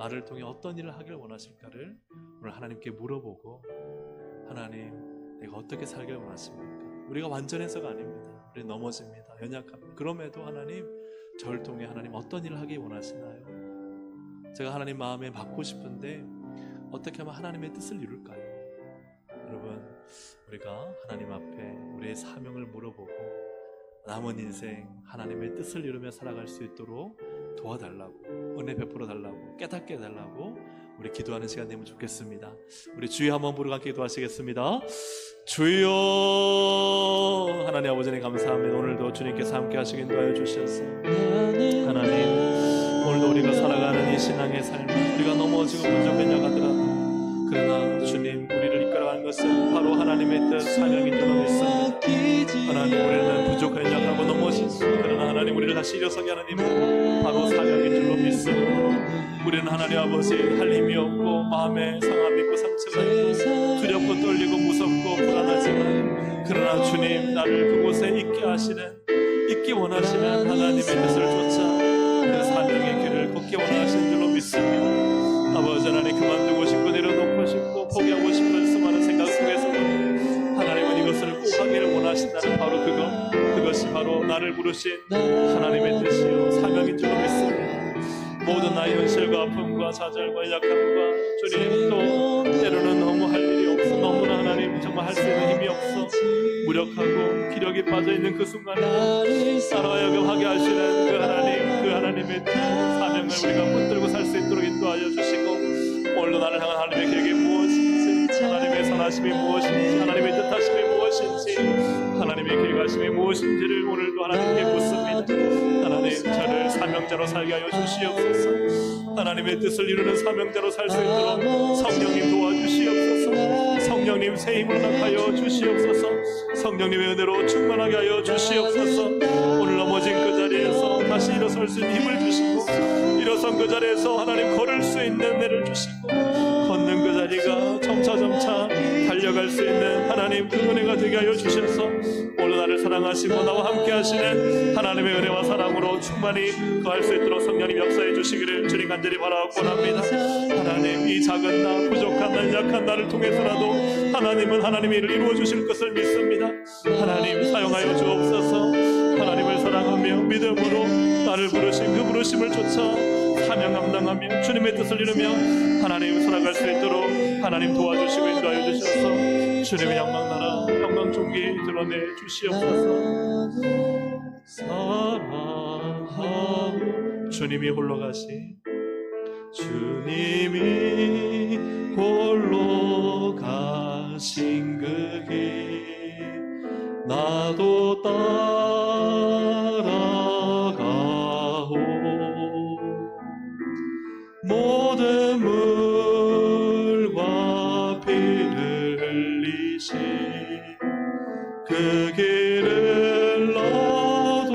Speaker 1: 나를 통해 어떤 일을 하길 원하실까를 오늘 하나님께 물어보고, 하나님 내가 어떻게 살길 원하십니까? 우리가 완전해서가 아닙니다. 우리 넘어집니다. 연약합니다. 그럼에도 하나님, 저를 통해 하나님 어떤 일을 하기 원하시나요? 제가 하나님 마음에 받고 싶은데 어떻게 하면 하나님의 뜻을 이룰까요? 여러분, 우리가 하나님 앞에 우리의 사명을 물어보고 남은 인생 하나님의 뜻을 이루며 살아갈 수 있도록 도와달라고, 은혜 베풀어 달라고, 깨닫게 해달라고 우리 기도하는 시간 되면 좋겠습니다. 우리 주여 한번 부르고 함께 기도하시겠습니다. 주여. 하나님 아버지님 감사합니다. 오늘도 주님께서 함께 하시기 인도하여 주셔서 하나님, 오늘도 우리가 살아가는 이 신앙의 삶, 우리가 넘어지고 부족했냐 하더라도 그러나 주님, 우리를 이끌어가는 것은 바로 하나님의 뜻, 사명인 줄로 믿습니다. 하나님, 우리는 부족한 약하고 넘어지고, 그러나 하나님 우리를 다시 일어서게 하는 힘은 바로 사명인 줄로 믿습니다. 우리는 하나님 아버지 할 힘이 없고 마음에 상함이 있고 상처가 있고 두렵고 떨리고 무섭고 불안하지만, 그러나 주님, 나를 그곳에 있게 하시는, 있기 원하시는 하나님의 뜻을 쫓아 그 사명의 길을 걷기 원하시는 줄로 믿습니다. 아버지 하나님, 그만두고 싶고 내려놓고 싶고 포기하고 싶은 수많은 생각 속에서도 하나님은 이것을 꼭 하기를 원하신다는 바로 그것이 바로 나를 부르신 하나님의 뜻이요 사명인 줄로 믿습니다. 모든 나의 현실과 아픔과 좌절과 약함과 주님, 또 때로는 너무 할 일이 없어, 너무나 하나님 정말 할 수 있는 힘이 없어 무력하고 기력이 빠져있는 그 순간에 따라하여금 하게 하시는 그 하나님, 그 하나님의 사명을 우리가 붙들고 살 수 있도록 인도하여 주시고, 오늘도 나를 향한 하나님의 계획이 무엇인지, 하나님의 선하심이 무엇인지, 하나님의 뜻하심이 무엇인지, 하나님의 계획하심이 무엇인지를 오늘도 하나님께 묻습니다. 하나님, 저를 사명자로 살게 하여 주시옵소서. 하나님의 뜻을 이루는 사명자로 살 수 있도록 성령님 도와주시옵소서. 성령님 새 힘을 허락하여 주시옵소서. 성령님의 은혜로 충만하게 하여 주시옵소서. 오늘 넘어진 그 자리에서 다시 일어설 수 있는 힘을 주시고, 일어선 그 자리에서 하나님 걸을 수 있는 은혜를 주시고, 걷는 그 자리가 점차 달려갈 수 있는 하나님 그 은혜가 되게 하여 주셔서 오늘 나를 사랑하시고 나와 함께 하시는 하나님의 은혜와 사랑으로 충만히 거할 수 있도록 성령님 역사해 주시기를 주님 간절히 바라고 원합니다. 하나님, 이 작은 나, 부족한 나, 약한 나를 통해서라도 하나님은 하나님의 일을 이루어 주실 것을 믿습니다. 하나님, 사용하여 주옵소서. 하나님을 사랑하며 믿음으로 나를 부르신 그 부르심을 쫓아 사명 감당하며 주님의 뜻을 이루며 하나님 살아갈 수 있도록 하나님 도와주시고 인도하여 주셔서 주님의 영광 나라, 영광 존귀 드러내 주시옵소서. 사랑하오 주님이 홀로 가신, 주님이 홀로 가신 그 길 나도 따라가오. 모든 물과 피를 흘리신 그 길을 나도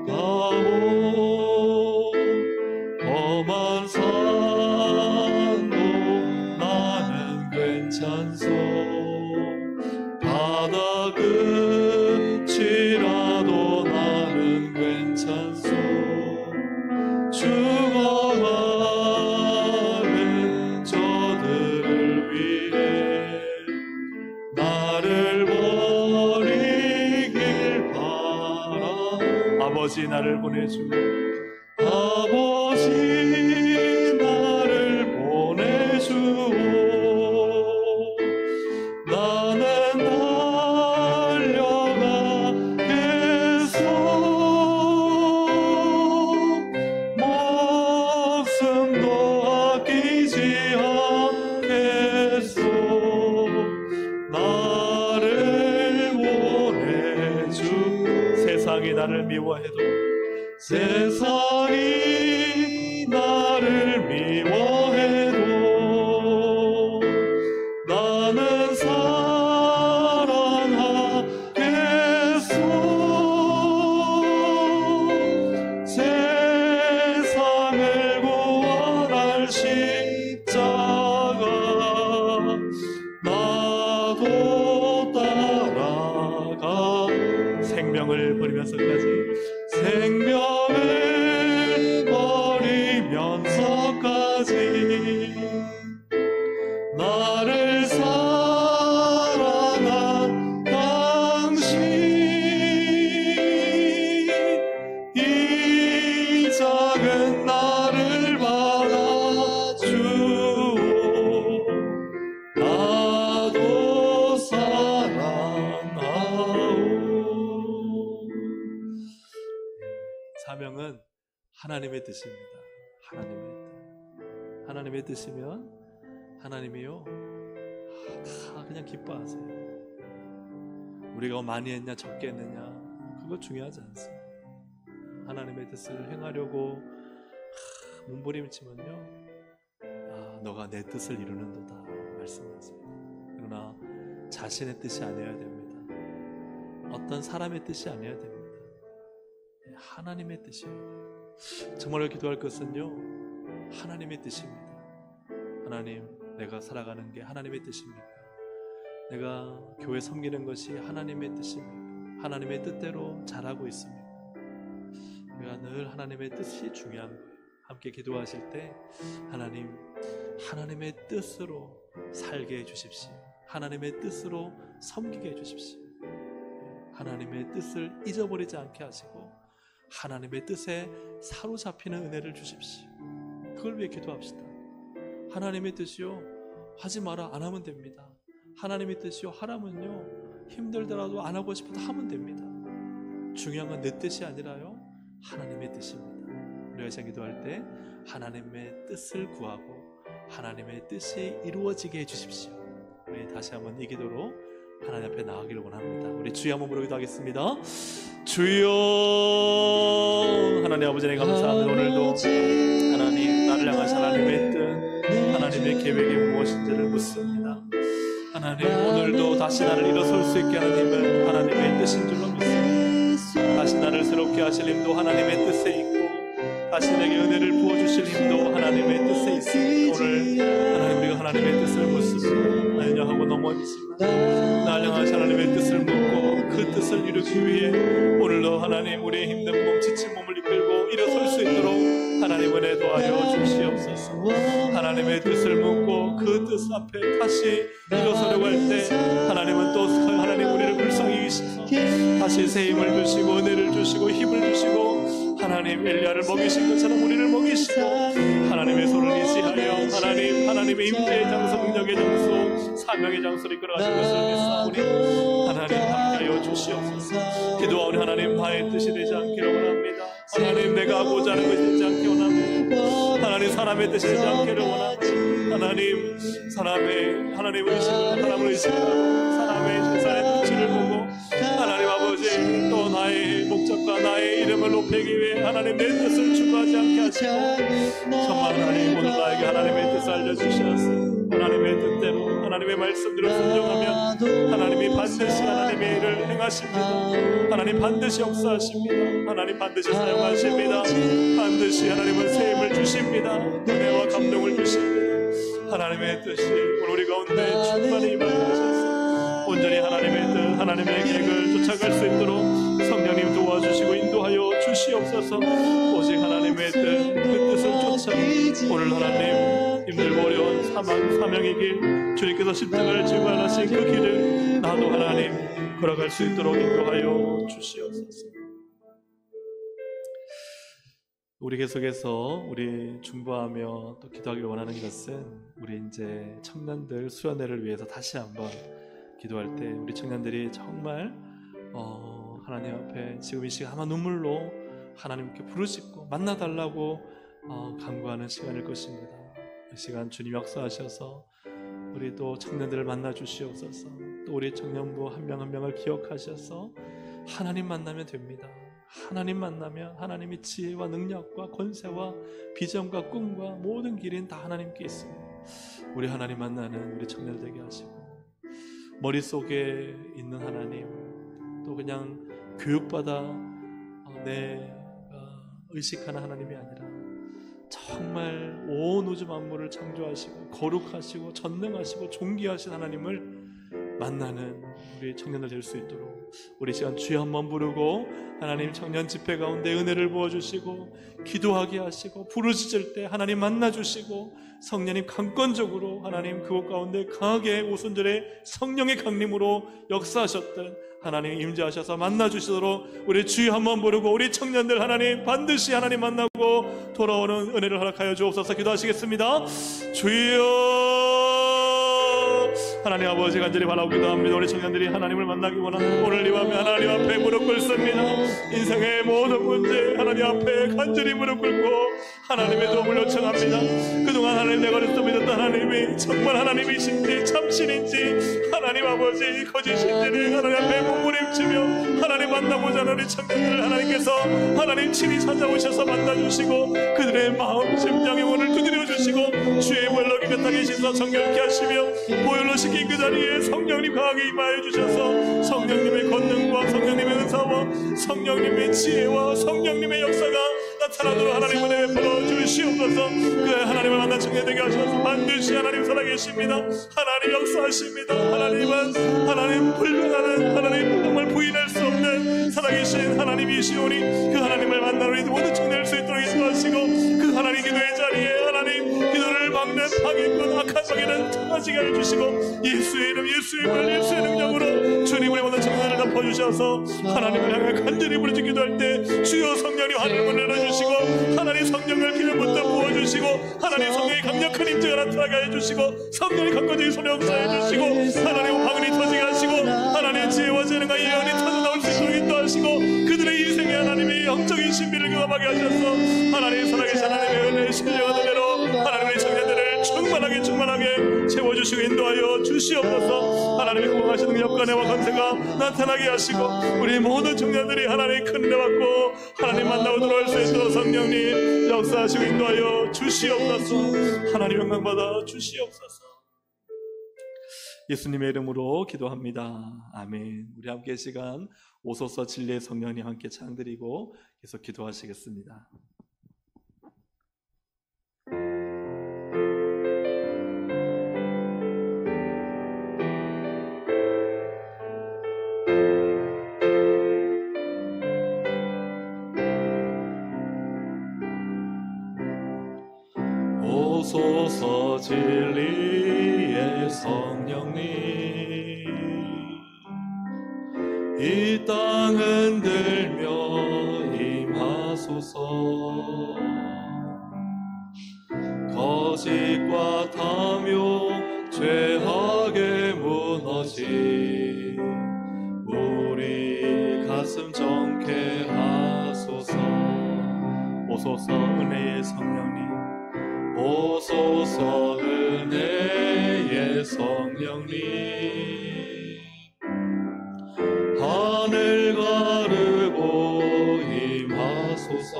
Speaker 1: 가오. 험한 산도 나는 괜찮소. 바다 끝이라도 나는 괜찮소. 죽어가는 저들을 위해 나를 버리길 바라. 아버지 나를 보내주, 아버지 나를 보내주오. 나는 달려가겠소. 목숨도 아끼지 않겠소. 나를 보내주. 세상이 나를 미워해도, 세상이 나를 미워해도 나는 사랑하겠소. 세상을 구원할 십자가 나도 따라가. 생명을 버리 버리면서까지 생명을 버리면서까지 나를 사랑한 당신 이 작은 나를 받아주오 나도 사랑하오. 사명은 하나님의 뜻입니다. 하나님의 뜻이면 하나님이요 다 그냥 기뻐하세요. 우리가 많이 했냐 적게 했느냐 그거 중요하지 않습니다. 하나님의 뜻을 행하려고 몸부림치면요 너가 내 뜻을 이루는도다 말씀하세요. 그러나 자신의 뜻이 아니어야 됩니다. 어떤 사람의 뜻이 아니어야 됩니다. 하나님의 뜻이에요. 정말로 기도할 것은요 하나님의 뜻입니다. 하나님, 내가 살아가는 게 하나님의 뜻입니까? 내가 교회 섬기는 것이 하나님의 뜻입니까? 하나님의 뜻대로 잘하고 있습니까? 내가 늘 하나님의 뜻이 중요한 거예요. 함께 기도하실 때 하나님, 하나님의 뜻으로 살게 해주십시오. 하나님의 뜻으로 섬기게 해주십시오. 하나님의 뜻을 잊어버리지 않게 하시고 하나님의 뜻에 사로잡히는 은혜를 주십시오. 그걸 위해 기도합시다. 하나님의 뜻이요 하지 마라 안 하면 됩니다. 하나님의 뜻이요 하라면요 힘들더라도 안 하고 싶어도 하면 됩니다. 중요한 건 내 뜻이 아니라요 하나님의 뜻입니다. 우리가 시간 기도할 때 하나님의 뜻을 구하고 하나님의 뜻이 이루어지게 해주십시오. 우리 다시 한번 이 기도로 하나님 앞에 나아가기를 원합니다. 우리 주여 한번 부르 기도하겠습니다. 주여 하나님 아버지 감사합니다. 오늘도 하나님 나를 향하신 하나님의 뜻 하나님의 계획이 무엇인지를 묻습니다. 하나님 오늘도 다시 나를 일어설 수 있게 하는 힘은 하나님의 뜻인 줄로 믿습니다. 다시 나를 새롭게 하실 힘도 하나님의 뜻에 있고 다시 내게 은혜를 부어주실 힘도 하나님의 뜻에 있습니다. 오늘 하나님 우리가 하나님의 뜻을 묻습니다. 나를 향하고 넘어지지만 나를 향하신 하나님의 뜻을 묻고 그 뜻을 이루기 위해 오늘도 하나님 우리의 힘든 몸 지친 몸을 이끌고 일어설 수 있도록 하나님 은혜 도와여 주시옵소서. 하나님의 뜻을 묻고 그 뜻 앞에 다시 일어서려고 할 때 하나님은 또 하나님 우리를 불쌍히 여기셔서 다시 새 힘을 주시고 은혜를 주시고 힘을 주시고 하나님 엘리야를 먹이신 것처럼 우리를 먹이시고 하나님의 손을 의지하여 하나님의 임재의 장소 능력의 장소 사명의 장소를 이끌어가신 것을 믿사오니 하나님 함께하여 주시옵소서. 기도하오니 하나님 나의 뜻이 되지 않기를 원합니다. 하나님 내가 하고자 하는 것이 되지 않기를 원합니다. 하나님 사람의 뜻이 되지 않기를 원합니다. 하나님 하나님을 의식하고 사람의 세상의 눈치를 보고 하나님 아버지 또 나의 목적과 나의 이름을 높이기 위해 하나님 내 뜻을 추구하지 않게 하시고 정말 하나님 오늘 나에게 하나님의 뜻을 알려주셔서 하나님의 뜻대로 하나님의 말씀대로 순종하면 하나님이 반드시 하나님의 일을 행하십니다. 하나님 반드시 역사하십니다. 하나님 반드시 사용하십니다. 반드시 하나님은 새 힘을 주십니다. 은혜와 감동을 주십니다. 하나님의 뜻이 오늘 우리 가운데 충만히 임하셔서 온전히 하나님의 뜻 하나님의 계획을 쫓아갈 수 있도록 성령님 도와주시고 인도하여 주시옵소서. 오직 하나님의 뜻 그 뜻을 쫓아 오늘 하나님 힘들고 어려운 사명의 길 주님께서 십자가를 지고 하신 그 길을 나도 하나님 걸어갈 수 있도록 인도하여 주시옵소서. 우리 계속해서 우리 중보하며 또 기도하기를 원하는 것은 우리 이제 청년들 수련회를 위해서 다시 한번 기도할 때 우리 청년들이 정말 하나님 앞에 지금 이 시간 아마 눈물로 하나님께 부르짖고 만나달라고 간구하는 시간일 것입니다. 이 시간 주님 역사하셔서 우리 또 청년들을 만나 주시옵소서. 또 우리 청년부 한 명 한 명을 기억하셔서 하나님 만나면 됩니다. 하나님 만나면 하나님의 지혜와 능력과 권세와 비전과 꿈과 모든 길은 다 하나님께 있습니다. 우리 하나님 만나는 우리 청년 되게 하시고 머릿속에 있는 하나님 또 그냥 교육받아 내가 의식하는 하나님이 아니라 정말 온 우주 만물을 창조하시고 거룩하시고 전능하시고 존귀하신 하나님을 만나는 우리 청년들 될 수 있도록 우리 시간 주여 한번 부르고 하나님 청년 집회 가운데 은혜를 부어주시고 기도하게 하시고 부르짖을 때 하나님 만나주시고 성령님 강권적으로 하나님 그곳 가운데 강하게 오순절에 성령의 강림으로 역사하셨던 하나님 임재하셔서 만나주시도록 우리 주여 한번 부르고 우리 청년들 하나님 반드시 하나님 만나고 돌아오는 은혜를 허락하여 주옵소서. 기도하시겠습니다. 주여 하나님 아버지 간절히 바라고 기도합니다. 우리 청년들이 하나님을 만나기 원하는 오늘 이 밤에 하나님 앞에 무릎 꿇습니다. 인생의 모든 문제 하나님 앞에 간절히 무릎 꿇고 하나님의 도움을 요청합니다. 그동안 하나님 내가 어렸을 때 믿었던 하나님이 정말 하나님이신지 참신인지 하나님 아버지 거짓인지를 하나님 앞에 몸부림치며 하나님 만나고자 하는 우리 청년들을 하나님께서 하나님 친히 찾아오셔서 만나주시고 그들의 마음 심장의 문을 두드려 주시고 주의 보혈로 곁에 계시서 성령케 하시며 보혈로 시킨 그 자리에 성령님 강하게 임하여 주셔서 성령님의 권능과 성령님의 은사와 성령님의 지혜와 성령님의 역사가 나타나도록 하나님 은혜 베풀어 주시옵소서. 그 하나님을 만난 청년 되게 하셔서 반드시 하나님 살아계십니다. 하나님 역사하십니다. 하나님은 하나님 불변하는 하나님 정말 부인할 수 없는 살아계신 하나님이시오니 그 하나님을 만나 우리 모든 청년일 수 있도록 인도하시고 그 하나님 기도의 자리에 하나님 기도를 막는 방해꾼 악한 방해는 청하시게 해주시고 예수의 이름 예수의 말 예수의 능력으로 주님 우리 모든 청년을 덮어주셔서 하나님을 향해 간절히 부르짖 기도할 때 주여 성령이 하늘을 문을 열어주시고 하나님 성령을 기름부터 부어주시고 하나님 성령의 강력한 임재가 나타나게 해주시고 성령이 강건하게 손에 역사해 주시고 하나님 방언이 터지게 하시고 하나님 지혜와 재능과 예언이 터져나올 수 있도록 인도하시고 그들의 인생에 하나님의 영적인 신비를 경험하게 하셔서 하나님 살아계신 하나님의 은혜 신령한 은혜로 하나님의 청년들을 충만하게 채워주시고 인도하여 주시옵소서. 하나님의 공하시는 능력과 은혜와 감사가 나타나게 하시고 우리 모든 청년들이 하나님의 큰 은혜 받고 하나님 만나고 돌아올 수 있도록 성령님 역사하시고 인도하여 주시옵소서. 하나님 영광 받아 주시옵소서. 예수님의 이름으로 기도합니다. 아멘. 우리 함께 시간 오소서 진리의 성령님 함께 창드리고 계속 기도하시겠습니다. 오소서 진리의 성령님 이 땅 흔들며 임하소서. 거짓과 탐욕 죄악에 무너진 우리 가슴 정케 하소서. 오소서 은혜의 성령님 오소서 은혜의 성령님 하늘 가르고 임하소서.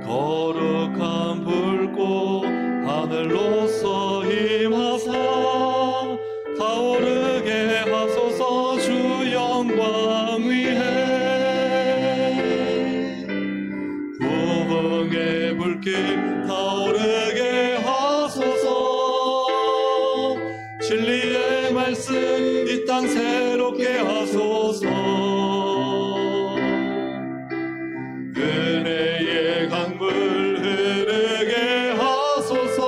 Speaker 1: 거룩한 불꽃 하늘로서 임하사 타오르게 하소서. 주 영광 위에 부흥의 불길 타오르게 하소서. 진리의 말씀 이 땅 새롭게 하소서. 은혜의 강물 흐르게 하소서.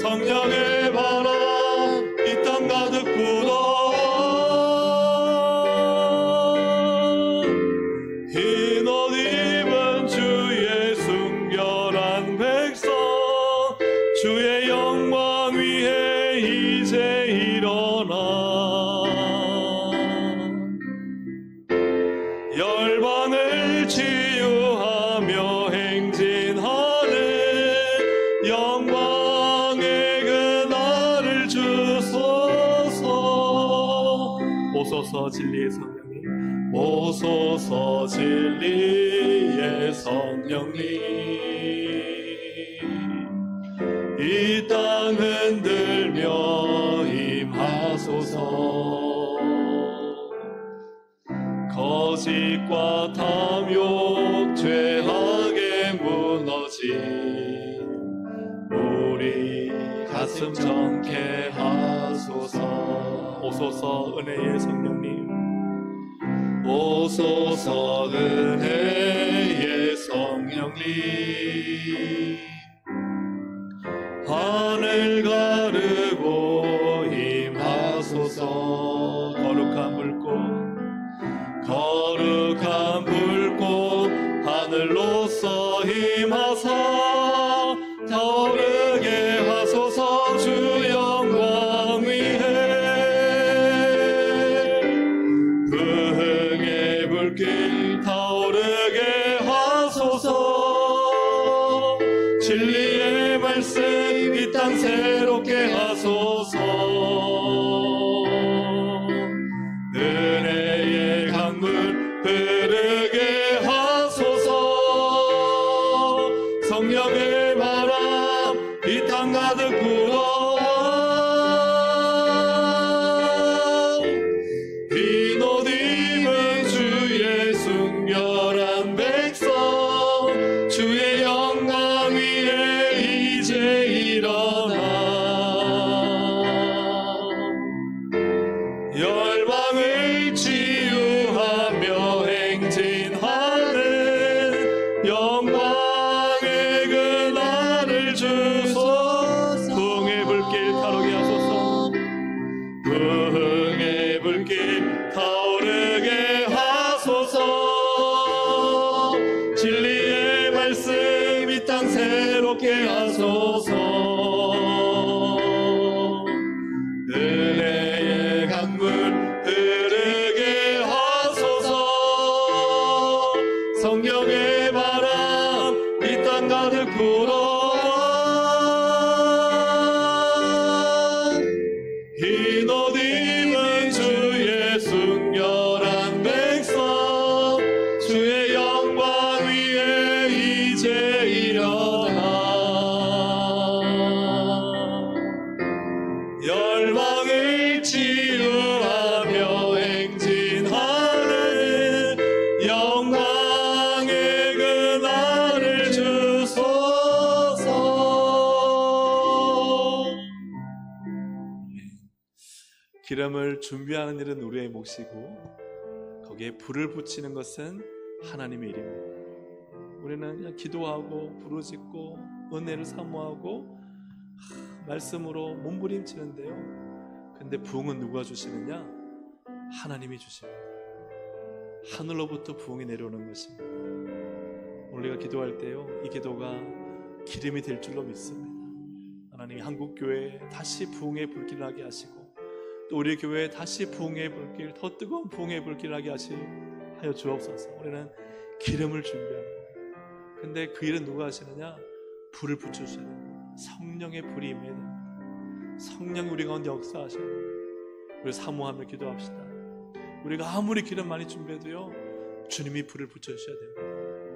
Speaker 1: 성령의 바람 이 땅 가득 불어 흰 옷 입은 주의 순결한 백성 주의 영광 위에 이제 일어나 열방을 치유하며 행진하네. 영광의 그날을 주소서. 오소서 진리의 성령님 오소서 진리의 성령님 이 땅 흔들며 임하소서. 거짓과 탐욕 죄악에 무너진 우리 가슴 말씀 정케 하소서. 오소서 은혜의 성령님, 오소서 은혜의 성령님, 하늘 가르고 임하소서. 거룩한 불꽃 하늘로서 임하사 타오르게 하소서. 주 영광 위에 부흥의 불길 타오르게 하소서. 진리의 말씀 이 땅 새롭게 하소서. 은혜의 강물 흐르게 하소서. 성령의 바람 이 땅 가득 불어 흰옷 입은 주의 순결한 백성, 주의 영광 위에 이제 일어나 열방을 치유하며 행진하는 영광의 그날을 주소서. 부흥의 불길 타오르게 하소서. 부흥의 불길 타오르게 하소서. 진리의 말씀 이 땅 새롭게 하소서. 은혜의 강물 흐르게 하소서. 성령의 바람 이 땅 가득 불어 흰옷 입은 주의 순결한 백성, 주의 영광 위에 이제 일어나 열방을 치유하며 행진하는 영광의 그날을 주소서. 기름을 준비하는 일은 우리의 몫이고 거기에 불을 붙이는 것은 하나님의 일입니다. 우리는 그냥 기도하고 부르짖고 은혜를 사모하고 말씀으로 몸부림치는데요, 근데 부흥은 누가 주시느냐? 하나님이 주십니다. 하늘로부터 부흥이 내려오는 것입니다. 오늘 우리가 기도할 때요, 이 기도가 기름이 될 줄로 믿습니다. 하나님이 한국교회에 다시 부흥의 불길을 하게 하시고 또 우리 교회에 다시 부흥의 불길, 더 뜨거운 부흥의 불길을 하게 하여 주옵소서. 우리는 기름을 준비합니다. 근데 그 일은 누가 하시느냐? 불을 붙여주셔야 됩니다. 성령의 불이 임해야 됩니다. 성령이 우리 가운데 역사하셔야 됩니다. 우리 사모하며 기도합시다. 우리가 아무리 기름 많이 준비해도요, 주님이 불을 붙여주셔야 됩니다.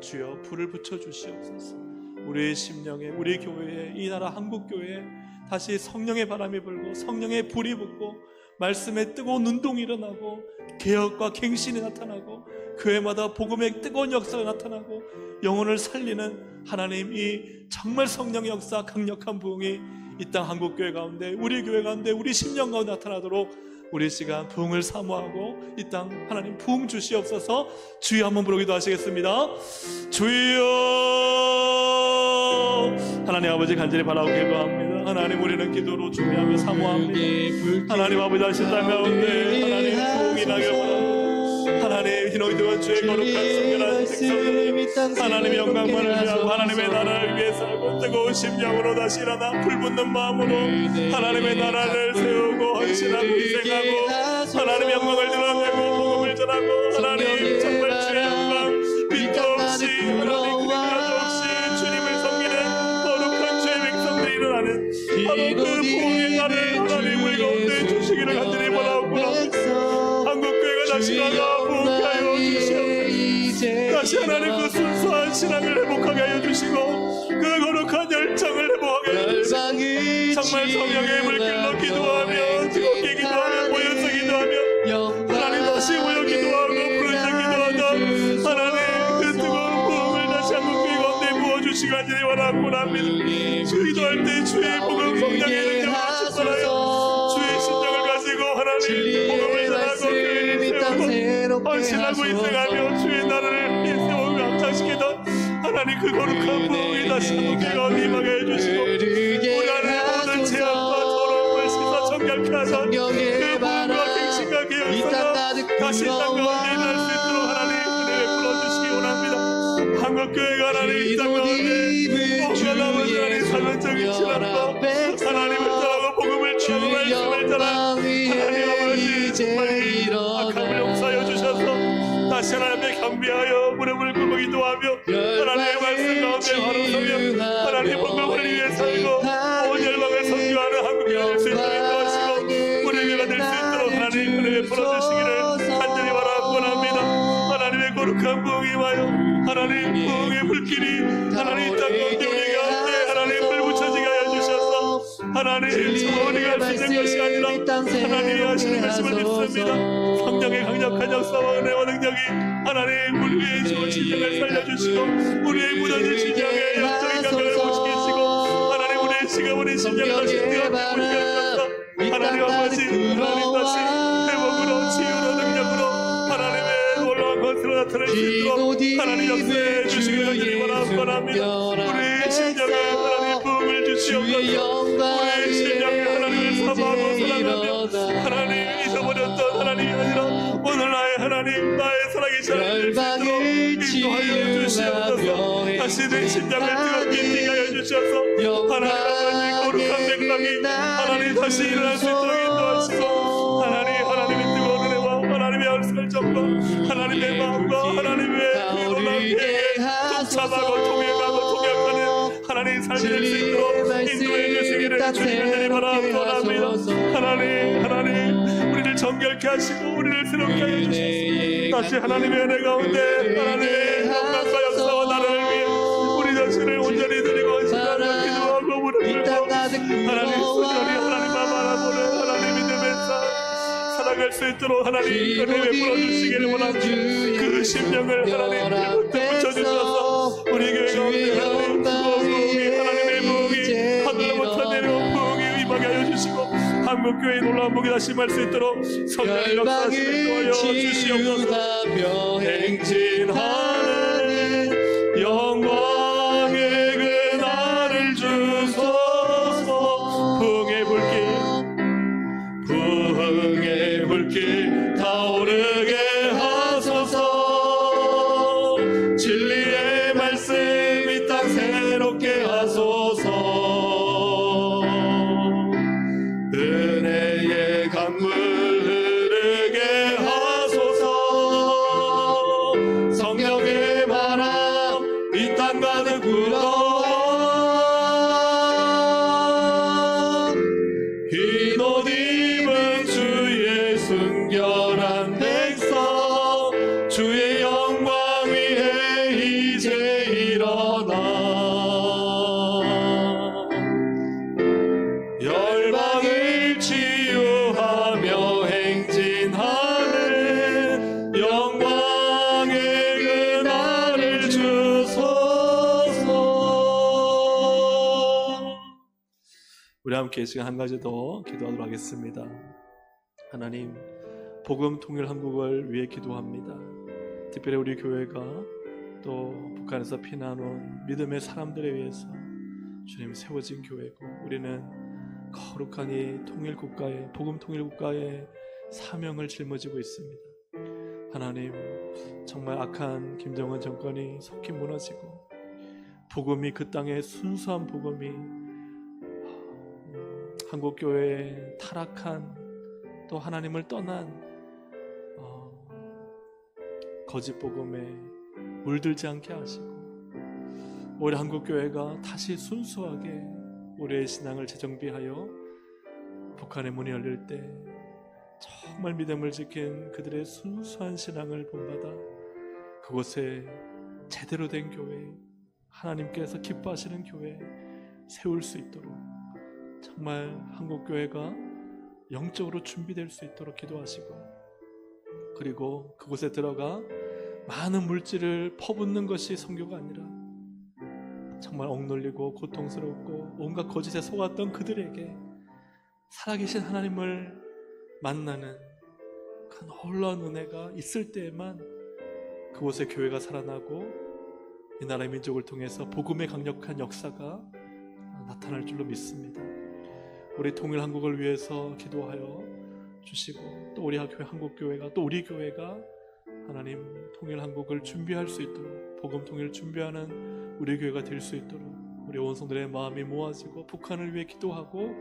Speaker 1: 주여 불을 붙여주시옵소서. 우리의 심령에, 우리 교회에, 이 나라 한국교회에 다시 성령의 바람이 불고 성령의 불이 붙고 말씀의 뜨거운 운동이 일어나고 개혁과 갱신이 나타나고 교회마다 복음의 뜨거운 역사가 나타나고 영혼을 살리는 하나님, 이 정말 성령의 역사, 강력한 부흥이 이 땅 한국교회 가운데, 우리 교회 가운데, 우리 심령 가운데 나타나도록 우리 시간 부흥을 사모하고 이 땅 하나님 부흥 주시옵소서. 주여 한번 부르기도 하시겠습니다. 주여. 하나님 아버지 간절히 바라고 기도합니다. 하나님, 우리는 기도로 준비하며 사모합니다. 하나님 아버지 다시 땅 가운데 하나님 부흥이 나길 바랍니다. 하나님, 흰옷 주의 거룩한 성결한 백성들, 하나님의 영광만을 위하고 하나님의 나라를 위해서 하고 뜨거운 심령으로 다시 일어나 불붙는 마음으로 하나님의 나라를 세우고 헌신하고 희생하고 하나님의 영광을 드러내고 복음을 전하고 하나님 정말 주의 영광 빛도 없이 하나님 그릇 없이 주님을 섬기는 거룩한 주의 백성들이 일어나는 바로 그 부흥의 날을 하나님 우리 가운데 주시기를 간절히 바라옵니다. 한국교회가 다시 나가 부흥하여 주시옵소서. 다시 하나님 그 순수한 신앙을 회복하게 하여 주시고 그 거룩한 열정을 회복하게 하여 주시고 정말 성령의 물길로 기도하며 뜨겁게 기도하며 모여서 기도하며 하나님 다시 모여 기도하고 부르짖어 기도하다 하나님 그 뜨거운 부흥을 다시 한국교회 가운데 부어주시옵소서. 주시기 간절히 원합니다. 기도할 때 주의 복음 성령의 능력으로 충만하여 주의 심정을 가지고 하나님 복음을 전하고 교회를 세우고 헌신하고 인생하며 주의 나라를 세우고 감상시키던 하나님 그 거룩한 부흥이 다시 한번 기가 임하게 해주시고 우리 안에 모든 죄악과 더러움을 씻어 정결케 하던 그 부흥과 갱신과 개혁사가 다시 땅 가운데 일어날 수 있도록 하나님 은혜 베풀어주시기 원합니다. 한국교회가 하나님 이 땅 가운데 뭔가 남은 하나님 사명적인 신앙과 하나님을 따라고 복음을 전하고 말씀을 따라 하나님 아버지 정말 악함을 용서하여 주셔서 다시 하나님께 겸비하여 무릎을 꿇고 기도하며 하나님의 말씀 가운데 바로 서며 하나님 복음을 위해 살고 온 열방을 선교하는 한국교회가 될 수 있도록 인도하시고 우리 교회가 될 수 있도록 하나님 은혜 베풀어주시기를 간절히 원합니다. 하나님의 거룩한 부흥이 와요. 하나님 부흥의 불길이 하나님 땅 가운데 우리 가운데 하나님 불 붙여지게 하여 주셔서 하나님 우리가 할 수 있는 것이 아니라 하나님이 하시는 것임을 믿습니다. 성령의 강력한 역사와 은혜와 능력이 하나님 우리의 좋은 심령을 살려주시고 우리의 무너진 심령에 영적인 감각을 모시키시고 하나님 우리의 지금은 심령을 다시 뜨겁게 하셔서 하나님 아버지 하나님 다시 회복으로 치유로 능력으로 하나님의 놀라운 것으로 나타낼 수 있도록 하나님 역사해 주시기를 간절히 원합니다. 우리의 심령에 하나님 부흥을 주시옵소서. 우리의 심령에 하나님을 사모하고 사랑하며 하나님 잊어버렸던 하나님이 아니라 오늘 나의 살아계신 하나님을 믿도록 인도하여 주시옵소서. 다시 내 심령을 뜨겁게 뛰게 하여 주셔서 하나님 아버지 거룩한 맥락이 하나님 다시 일어날 수 있도록 인도하시고 하나님의 뜨거운 은혜와 하나님의 열정과 하나님의 마음과 하나님의 피로나 피에게 동참하고 통행하고 통역하는 하나님 삶이 될 수 있도록 인도해 주시기를 주님을 바랍니다. 하나님 우리를 정결케 하시고 우리를 새롭게 하여 주시옵소서. 다시 하나님의 은혜 가운데 하나님의 영광과 역사와 나라를 위해 우리 자신을 온전히 드리고 신앙을 기도하고 무릎을 꿇고 하나님 소절히 하나님만 바라보는 하나님 믿음의 삶 살아갈 수 있도록 하나님 은혜 베풀어 주시기를 원합니다. 그 심령을 하나님 붙여주셔서 우리 교회 가운데 하나님 부흥이 하나님의 부흥이 하늘로 못한 내리고 부흥이 임하게 하여 주시고 한국교회의 놀라운 복이 다시 임할 수 있도록 성령의 역사하시길 도와여 주시옵소서. 행진하는 영광의 그날을 주소서. 부흥의 불길 타오르게 하소서. 진리의 말씀 이 땅 새롭게 하소서. 은혜의 강물 흐르게 하소서. 성령의 바람 이 땅 가득 불어 흰 옷 입은 주의 순결한 백성 주의 영광 위에 이제 일어나 열방을 치유하며 행진하는 영광의 그날을 주소서. 우리 함께 이 시간 한 가지 더 기도하도록 하겠습니다. 하나님, 복음 통일 한국을 위해 기도합니다. 특별히 우리 교회가 또 북한에서 피난 온 믿음의 사람들에 의해서 주님 세워진 교회고 우리는 거룩한 이 통일 국가의 복음 통일 국가의 사명을 짊어지고 있습니다. 하나님, 정말 악한 김정은 정권이 속히 무너지고 복음이 그 땅에 순수한 복음이 한국교회의 타락한 또 하나님을 떠난 거짓 복음에 물들지 않게 하시고 우리 한국교회가 다시 순수하게 우리의 신앙을 재정비하여 북한의 문이 열릴 때 정말 믿음을 지킨 그들의 순수한 신앙을 본받아 그곳에 제대로 된 교회, 하나님께서 기뻐하시는 교회 세울 수 있도록 정말 한국교회가 영적으로 준비될 수 있도록 기도하시고 그리고 그곳에 들어가 많은 물질을 퍼붓는 것이 선교가 아니라 정말 억눌리고 고통스럽고 온갖 거짓에 속았던 그들에게 살아계신 하나님을 만나는 그 놀라운 은혜가 있을 때에만 그곳에 교회가 살아나고 이 나라의 민족을 통해서 복음의 강력한 역사가 나타날 줄로 믿습니다. 우리 통일 한국을 위해서 기도하여 주시고, 또 우리 한국교회가, 또 우리 교회가 하나님 통일 한국을 준비할 수 있도록, 복음 통일을 준비하는 우리 교회가 될 수 있도록 우리 원성들의 마음이 모아지고 북한을 위해 기도하고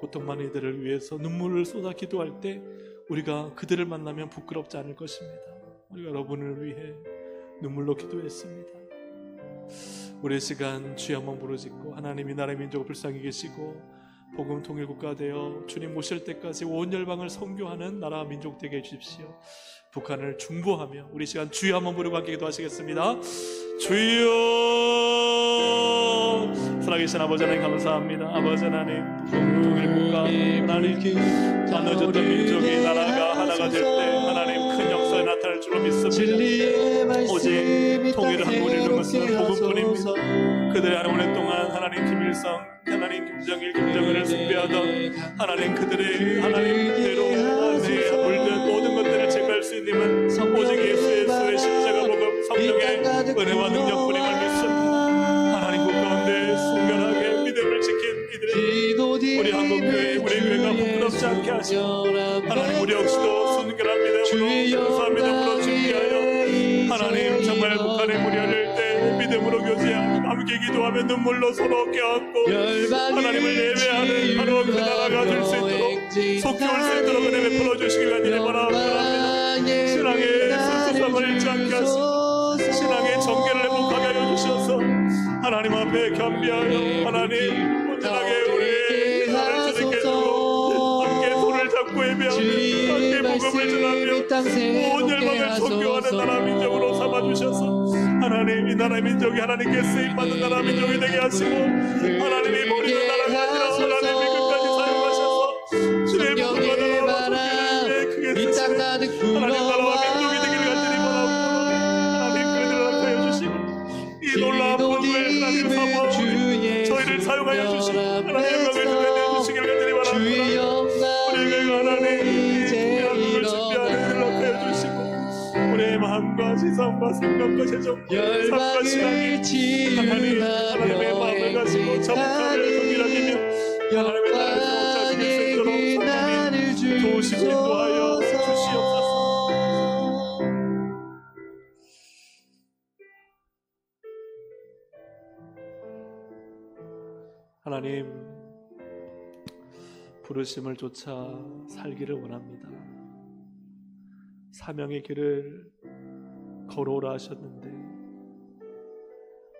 Speaker 1: 고통 많은 이들을 위해서 눈물을 쏟아 기도할 때 우리가 그들을 만나면 부끄럽지 않을 것입니다. 우리가 여러분을 위해 눈물로 기도했습니다. 우리 시간 주여 한번 부르짖고, 하나님 이 나라의 민족을 불쌍히 계시고 복음 통일 국가 되어 주님 오실 때까지 온 열방을 선교하는 나라와 민족 되게 해주십시오. 북한을 중보하며 우리 시간 주여 한번 부르고 함께 기도하시겠습니다. 주여. 살아계신 아버지 하나님 감사합니다. 아버지 하나님, 통일 국가 하나님, 나눠졌던 민족이 나라가 하나가 될 때 하나님 큰 역사에 나타날 줄로 믿습니다. 오직 통일을 한 분을 이루는 것은 복음뿐입니다. 그들의 하나님 오랫동안 하나님 김일성, 하나님 김정일, 김정은을 숭배하던 하나님 그들의 하나님대로 물든 모든 것들을 제거할 수 있는 힘은 오직 예수의 십자가 복음 성령의 은혜와 능력뿐임을 믿습니다. 하나님 그 가운데 순결하게 믿음을 지킨 이들의 우리 한국교회, 우리 교회가 부끄럽지 않게 하시고 하나님 우리 역시도 순결한 믿음으로 감사한 믿음으로 준비하여 하나님 정말 북한의 문이 열릴 때 믿음으로 교제하고 함께 기도하며 눈물로 서로 껴안고 하나님을 예배하는 바로 그 나라가 될 수 있도록 속히 올 수 있도록 은혜 베풀어 주시길 간절히 바랍니다. 신앙의 순수성을 잃지 않게 하시고 신앙의 정계를 회복하게 하여 주셔서 하나님 앞에 겸비하여 하나님 온전하게 우리의 나라를 주님께 주고 함께 손을 잡고 예배하며 함께 복음을 전하며 온 열방을 선교하는 나라 민족으로 삼아주셔서 하나님 이 나라 민족이 하나님께 쓰임받는 나라 민족이 되게 하시고 하나님이 버리는 나라가 아니라 하나님이 끝까지 사용하셔서 주의 복음과 나라와 선교를 크게 쓰시는 하나님 나라와 민족이 되기를 간절히 바랍니다. 하나님 그들을 허락하여 주시고 이 놀라운 복음을 하나님 사모하오니 저희를 사용하여 주시고 하나님 영광을 전해 주시기를 간절히 바랍니다. 우리가 하나님 이 한국을 준비하는 일을 허락하여 주시고 우리의 마음과 시선과 생각과 재정과 삶과 신앙이 하나님의 마음을 가지고 자복하며 정밀하게 하나님의 나라에서 자식을 수 있도록 성령이 도우시고 인도하여 주시옵소서. 하나님 부르심을 쫓아 살기를 원합니다. 사명의 길을 걸어오라 하셨는데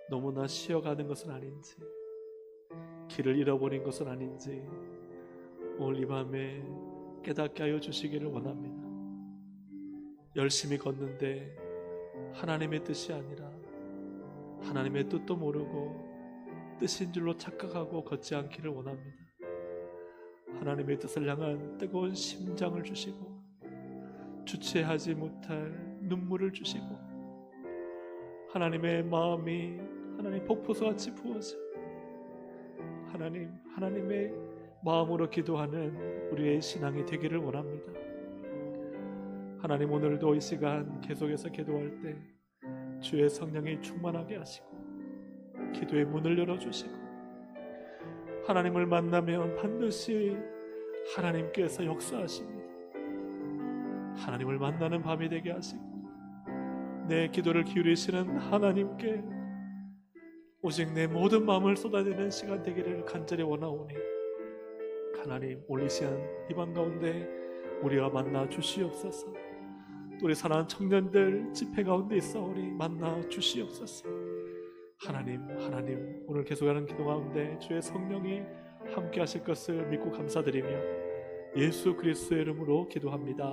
Speaker 1: 너무나 쉬어가는 것은 아닌지 길을 잃어버린 것은 아닌지 오늘 이 밤에 깨닫게 하여 주시기를 원합니다. 열심히 걷는데 하나님의 뜻이 아니라 하나님의 뜻도 모르고 뜻인 줄로 착각하고 걷지 않기를 원합니다. 하나님의 뜻을 향한 뜨거운 심장을 주시고 주체하지 못할 눈물을 주시고 하나님의 마음이 하나님 폭포수같이 부어져 하나님의 마음으로 기도하는 우리의 신앙이 되기를 원합니다. 하나님 오늘도 이 시간 계속해서 기도할 때 주의 성령이 충만하게 하시고 기도의 문을 열어주시고 하나님을 만나면 반드시 하나님께서 역사하십니다. 하나님을 만나는 밤이 되게 하시고 내 기도를 기울이시는 하나님께 오직 내 모든 마음을 쏟아내는 시간 되기를 간절히 원하오니 하나님 오늘 이 시간 이 밤 가운데 우리와 만나 주시옵소서. 우리 사랑하는 청년들 집회 가운데 있사오니 만나 주시옵소서. 하나님 오늘 계속하는 기도 가운데 주의 성령이 함께 하실 것을 믿고 감사드리며 예수 그리스도의 이름으로 기도합니다.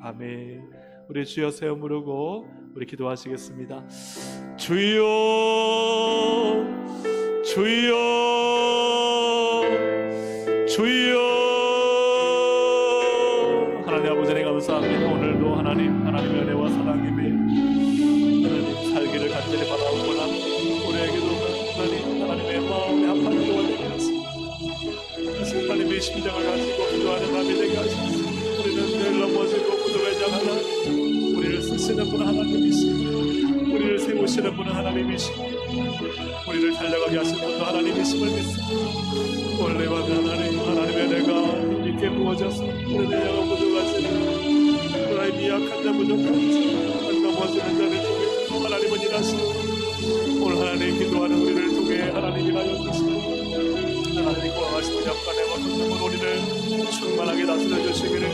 Speaker 1: 아멘. 우리 주여 세워 부르고 우리 기도하시겠습니다. 주여 주여 주여. 하나님 아버지 감사합니다. 오늘도 하나님의 은혜와 사랑에 매여 하나님 살기를 간절히 바라옵고나 우리에게도 하나님 심장을 가지고 기도하는 밤이 되게 하소서. 우리는 늘 넘어지고 무도회장하나 우리를 쓰시는 분은 하나님이시고 우리를 세우시는 분은 하나님이시고 우리를 달려가게 하신 분도 하나님이심을 믿습니다. 오늘 밤에 하나님의 내가 있게 부어져서 우리 내가 부족하지 나의 미약한 자 부족한 자 넘어지는 자를 통해 하나님은 일하시고 오늘 하나님 기도하는 우리를 통해 하나님이 하여 주시고 하나님이 구하시는 약간의 모습으로 우리를 충만하게 다스려 주시기를